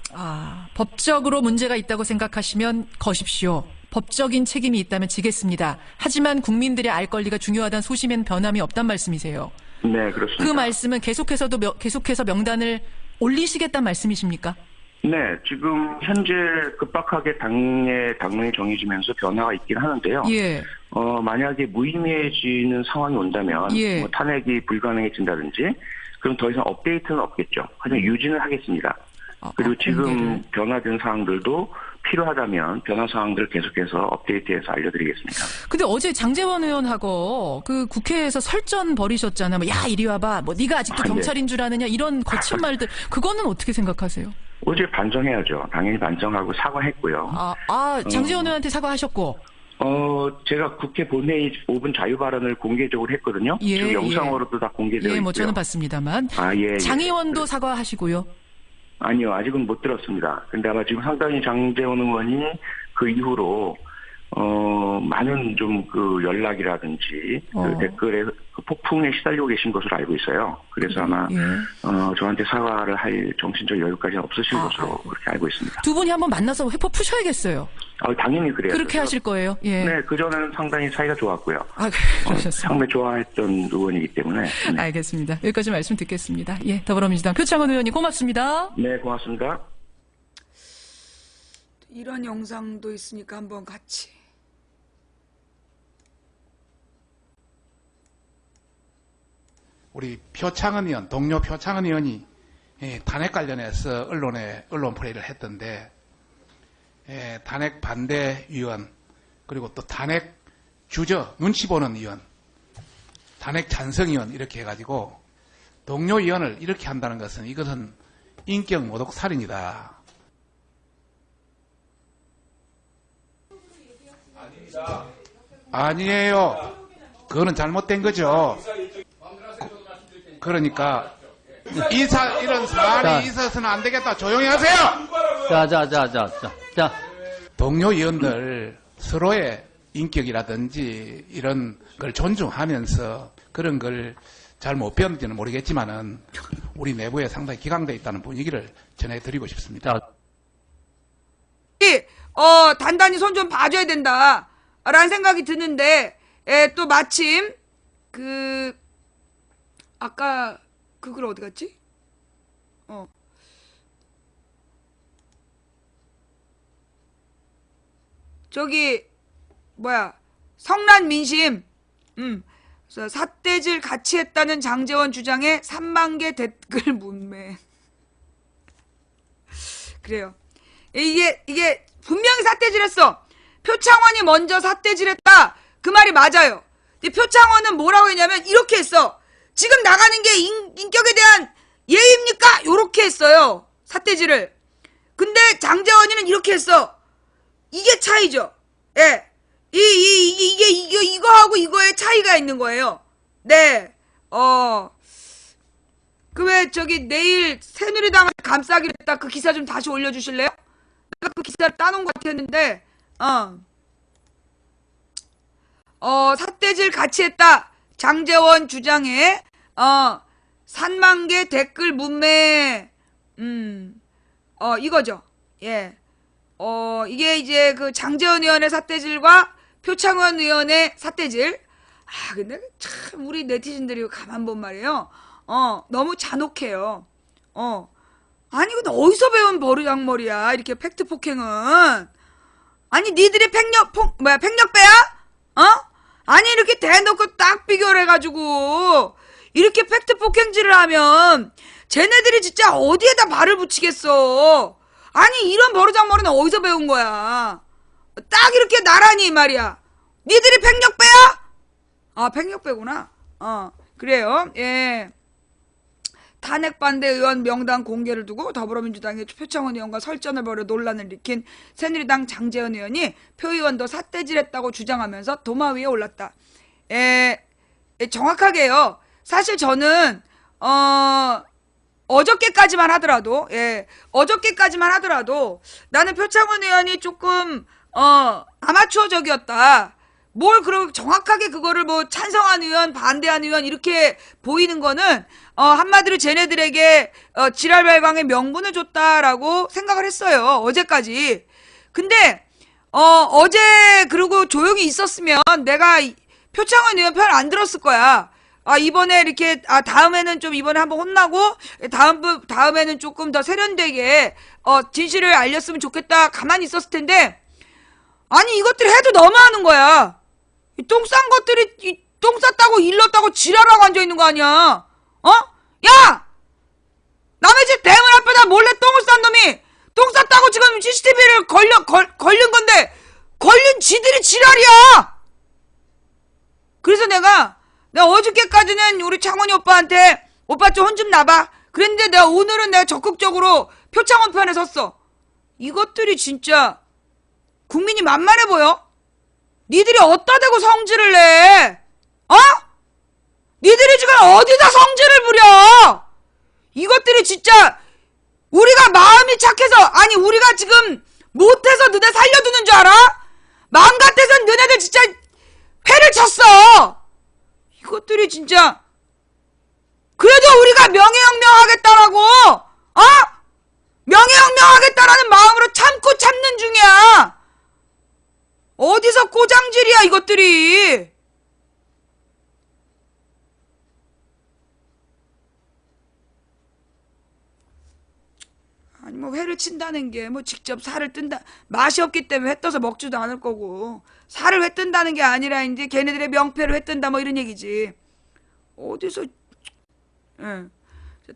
E: 법적으로 문제가 있다고 생각하시면 거십시오. 법적인 책임이 있다면 지겠습니다. 하지만 국민들의 알 권리가 중요하다는 소심엔 변함이 없단 말씀이세요.
F: 네, 그렇습니다.
E: 그 말씀은 계속해서 명단을 올리시겠다는 말씀이십니까?
F: 네, 지금 현재 급박하게 당론이 정해지면서 변화가 있긴 하는데요.
E: 예.
F: 만약에 무의미해지는 상황이 온다면
E: 예.
F: 뭐 탄핵이 불가능해진다든지 그럼 더 이상 업데이트는 없겠죠. 하지만 유지는 하겠습니다. 그리고 지금 변화된 사항들도 필요하다면 변화 사항들을 계속해서 업데이트해서 알려드리겠습니다.
E: 근데 어제 장제원 의원하고 그 국회에서 설전 벌이셨잖아요. 뭐, 야, 이리 와봐. 뭐, 네가 아직도 경찰인 줄 아느냐. 이런 거친 말들. 그거는 어떻게 생각하세요?
F: 어제 반성해야죠. 당연히 반성하고 사과했고요.
E: 장제원 의원한테 사과하셨고.
F: 제가 국회 본회의 5분 자유 발언을 공개적으로 했거든요.
E: 예,
F: 지금 영상으로도 다 공개되어 있고요.
E: 뭐 저는 봤습니다만.
F: 예.
E: 장 의원도 사과하시고요.
F: 아니요, 아직은 못 들었습니다. 근데 아마 지금 상당히 장제원 의원이 그 이후로 많은 좀 그 연락이라든지 그 댓글에 그 폭풍에 시달리고 계신 것으로 알고 있어요. 그래서 아마 저한테 사과를 할 정신적 여유까지는 없으신 것으로 그렇게 알고 있습니다.
E: 두 분이 한번 만나서 회포 푸셔야겠어요.
F: 당연히 그래요.
E: 그렇게 하실 거예요. 예.
F: 네, 그전에는 상당히 사이가 좋았고요.
E: 그러셨어요.
F: 상당히 좋아했던 의원이기 때문에. 네.
E: 알겠습니다. 여기까지 말씀 듣겠습니다. 예, 더불어민주당 표창원 의원님 고맙습니다.
F: 네, 고맙습니다.
A: 이런 영상도 있으니까 한번 같이.
G: 우리 표창원 의원, 동료 표창원 의원이 탄핵 관련해서 언론 플레이를 했던데 탄핵 반대 위원 그리고 또 탄핵 주저 눈치 보는 의원 탄핵 찬성 의원 이렇게 해가지고 동료 의원을 이렇게 한다는 것은 이것은 인격 모독 살인이다. 아니에요. 그거는 잘못된 거죠. 그러니까 이런 사안이 있어서는 안 되겠다. 조용히 하세요.
H: 자.
G: 동료 의원들 서로의 인격이라든지 이런 걸 존중하면서 그런 걸 잘 못 배웠는지는 모르겠지만은 우리 내부에 상당히 기강되어 있다는 분위기를 전해드리고 싶습니다.
A: 단단히 손 좀 봐줘야 된다. 라는 생각이 드는데, 또 마침, 아까, 그 글 어디 갔지? 성난 민심, 그래서 삿대질 같이 했다는 장제원 주장에 3만 개 댓글 문매. 그래요. 이게 분명히 삿대질했어. 표창원이 먼저 삿대질했다. 그 말이 맞아요. 근데 표창원은 뭐라고 했냐면 이렇게 했어. 지금 나가는 게 인격에 대한 예의입니까? 요렇게 했어요. 삿대질을. 근데 장제원이는 이렇게 했어. 이게 차이죠. 예. 이거하고 이거의 차이가 있는 거예요. 네. 내일 새누리당을 감싸기로 했다. 그 기사 좀 다시 올려주실래요? 내가 그 기사를 따놓은 것 같았는데, 삿대질 같이 했다. 장제원 주장에, 3만 개 댓글 문매, 이거죠. 예. 이게 이제 그 장제원 의원의 삿대질과 표창원 의원의 삿대질. 근데 참 우리 네티즌들이 가만 본 말이에요. 너무 잔혹해요. 아니, 이거 어디서 배운 버르장머리야. 이렇게 팩트 폭행은. 아니, 니들이 팽력배야? 아니, 이렇게 대놓고 딱 비교해가지고, 이렇게 팩트 폭행질을 하면, 쟤네들이 진짜 어디에다 발을 붙이겠어. 아니, 이런 버르장머리는 어디서 배운 거야. 딱 이렇게 나란히 말이야. 니들이 팽력배야? 팽력배구나. 그래요. 예. 탄핵 반대 의원 명단 공개를 두고 더불어민주당의 표창원 의원과 설전을 벌여 논란을 일으킨 새누리당 장제원 의원이 표 의원도 삿대질했다고 주장하면서 도마 위에 올랐다. 정확하게요. 사실 저는 어저께까지만 하더라도 나는 표창원 의원이 조금 아마추어적이었다. 뭘 그렇게 정확하게 그거를 뭐 찬성하는 의원, 반대하는 의원 이렇게 보이는 거는 한마디로 쟤네들에게 지랄 발광의 명분을 줬다라고 생각을 했어요. 어제까지. 근데 어제 그리고 조용히 있었으면 내가 표창원 의원 편 안 들었을 거야. 이번에 이렇게 다음에는 좀 이번에 한번 혼나고 다음에는 조금 더 세련되게 진실을 알렸으면 좋겠다. 가만히 있었을 텐데 아니 이것들이 해도 너무하는 거야. 똥 싼 것들이 똥 쌌다고 일렀다고 지랄하고 앉아있는 거 아니야. 야! 남의 집 대문 앞에다 몰래 똥을 싼 놈이 똥 쌌다고 지금 CCTV를 걸린 건데 걸린 지들이 지랄이야. 그래서 내가 어저께까지는 우리 창원이 오빠한테 오빠 좀 혼 좀 나봐 그랬는데 오늘은 내가 적극적으로 표창원 편에 섰어. 이것들이 진짜 국민이 만만해 보여? 니들이 어디다 대고 성질을 내? 니들이 지금 어디다 성질을 부려? 이것들이 진짜 우리가 마음이 착해서 아니 우리가 지금 못해서 너네 살려두는 줄 알아? 마음 같아서 너네들 진짜 회를 쳤어. 이것들이 진짜 그래도 우리가 명예혁명하겠다라고 명예혁명하겠다라는 마음으로 참고 참는 중이야. 어디서 꼬장질이야 이것들이. 아니 뭐 회를 친다는 게 뭐 직접 살을 뜬다 맛이 없기 때문에 회 떠서 먹지도 않을 거고 살을 회 뜬다는 게 아니라 이제 걔네들의 명패를 회 뜬다 뭐 이런 얘기지. 어디서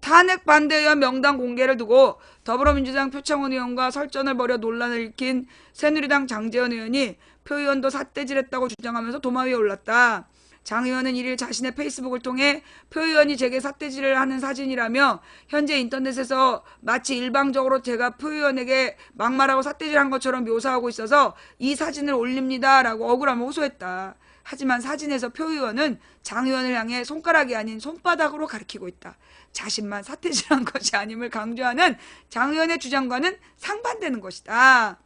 A: 탄핵 반대 의원 명단 공개를 두고 더불어민주당 표창원 의원과 설전을 벌여 논란을 일으킨 새누리당 장제원 의원이 표 의원도 삿대질했다고 주장하면서 도마 위에 올랐다. 장 의원은 1일 자신의 페이스북을 통해 표 의원이 제게 삿대질을 하는 사진이라며 현재 인터넷에서 마치 일방적으로 제가 표 의원에게 막말하고 삿대질한 것처럼 묘사하고 있어서 이 사진을 올립니다 라고 억울함을 호소했다. 하지만 사진에서 표 의원은 장 의원을 향해 손가락이 아닌 손바닥으로 가리키고 있다. 자신만 삿대질한 것이 아님을 강조하는 장 의원의 주장과는 상반되는 것이다.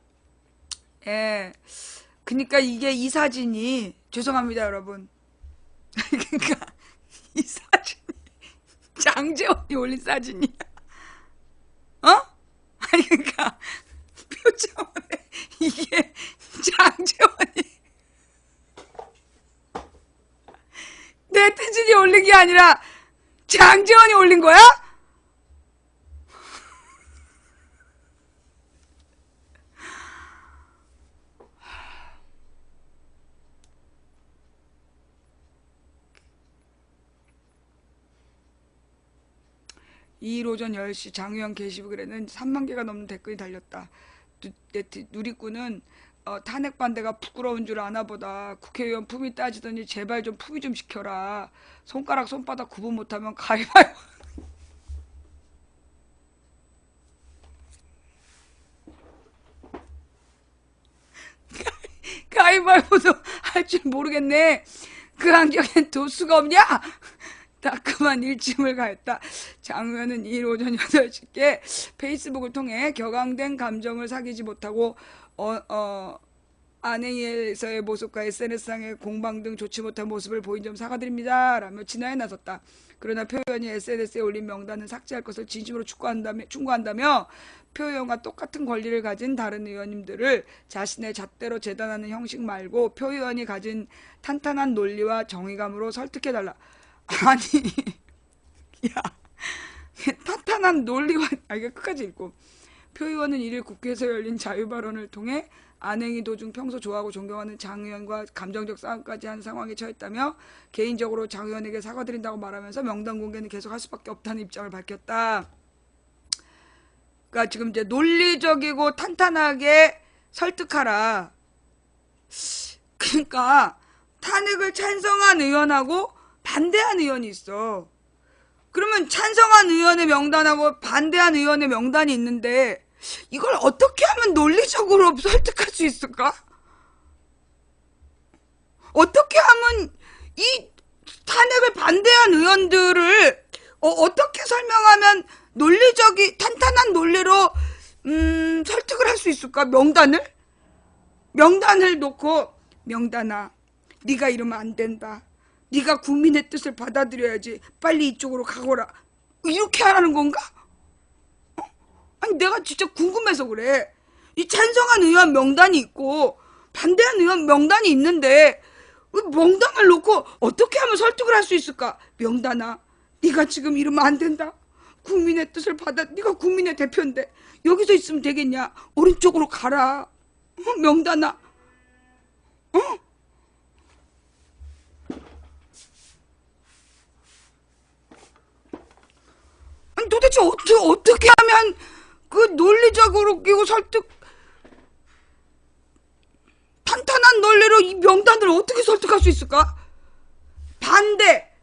A: 그러니까 이게 이 사진이 죄송합니다 여러분. 그러니까 이 사진이 장제원이 올린 사진이야. 아니 그러니까 표창원에 이게 장제원이 네티즌이 올린 게 아니라 장제원이 올린 거야? 이일 오전 10시 장 의원 게시글에는 3만 개가 넘는 댓글이 달렸다. 누리꾼은 탄핵 반대가 부끄러운 줄 아나 보다. 국회의원 품위 따지더니 제발 좀 품위 좀 시켜라. 손가락 손바닥 구분 못하면 가위바위보. 가위바위보도 할 줄 모르겠네. 그 안경엔 도수가 없냐? 따끔한 일침을 가했다. 장 의원은 2일 오전 8시께 페이스북을 통해 격앙된 감정을 사귀지 못하고 안행에서의 모습과 SNS상의 공방 등 좋지 못한 모습을 보인 점 사과드립니다. 라며 진화에 나섰다. 그러나 표 의원이 SNS에 올린 명단은 삭제할 것을 진심으로 충고한다며 표 의원과 똑같은 권리를 가진 다른 의원님들을 자신의 잣대로 재단하는 형식 말고 표 의원이 가진 탄탄한 논리와 정의감으로 설득해달라. 아니 야 탄탄한 논리와 이게 끝까지 읽고 표 의원은 1일 국회에서 열린 자유발언을 통해 안행이 도중 평소 좋아하고 존경하는 장 의원과 감정적 싸움까지 한 상황에 처했다며 개인적으로 장 의원에게 사과드린다고 말하면서 명단 공개는 계속할 수밖에 없다는 입장을 밝혔다. 그러니까 지금 이제 논리적이고 탄탄하게 설득하라. 그러니까 탄핵을 찬성한 의원하고 반대한 의원이 있어. 그러면 찬성한 의원의 명단하고 반대한 의원의 명단이 있는데 이걸 어떻게 하면 논리적으로 설득할 수 있을까? 어떻게 하면 이 탄핵을 반대한 의원들을 어떻게 설명하면 탄탄한 논리로 설득을 할 수 있을까? 명단을 놓고 명단아, 네가 이러면 안 된다. 네가 국민의 뜻을 받아들여야지. 빨리 이쪽으로 가거라. 이렇게 하라는 건가? 아니 내가 진짜 궁금해서 그래. 이 찬성한 의원 명단이 있고 반대한 의원 명단이 있는데 명단을 놓고 어떻게 하면 설득을 할 수 있을까? 명단아, 네가 지금 이러면 안 된다. 국민의 뜻을 네가 국민의 대표인데 여기서 있으면 되겠냐? 오른쪽으로 가라. 명단아. 아니 도대체 어떻게 하면 그 논리적으로 끼고 탄탄한 논리로 이 명단을 어떻게 설득할 수 있을까? 탄핵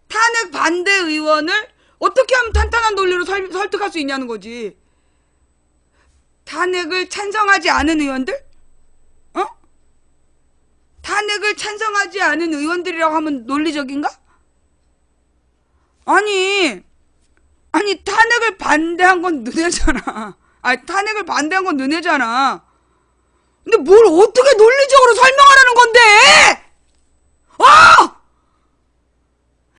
A: 반대 의원을 어떻게 하면 탄탄한 논리로 설득할 수 있냐는 거지. 탄핵을 찬성하지 않은 의원들? 탄핵을 찬성하지 않은 의원들이라고 하면 논리적인가? 아니 탄핵을 반대한 건 너네잖아. 탄핵을 반대한 건 너네잖아. 근데 뭘 어떻게 논리적으로 설명하라는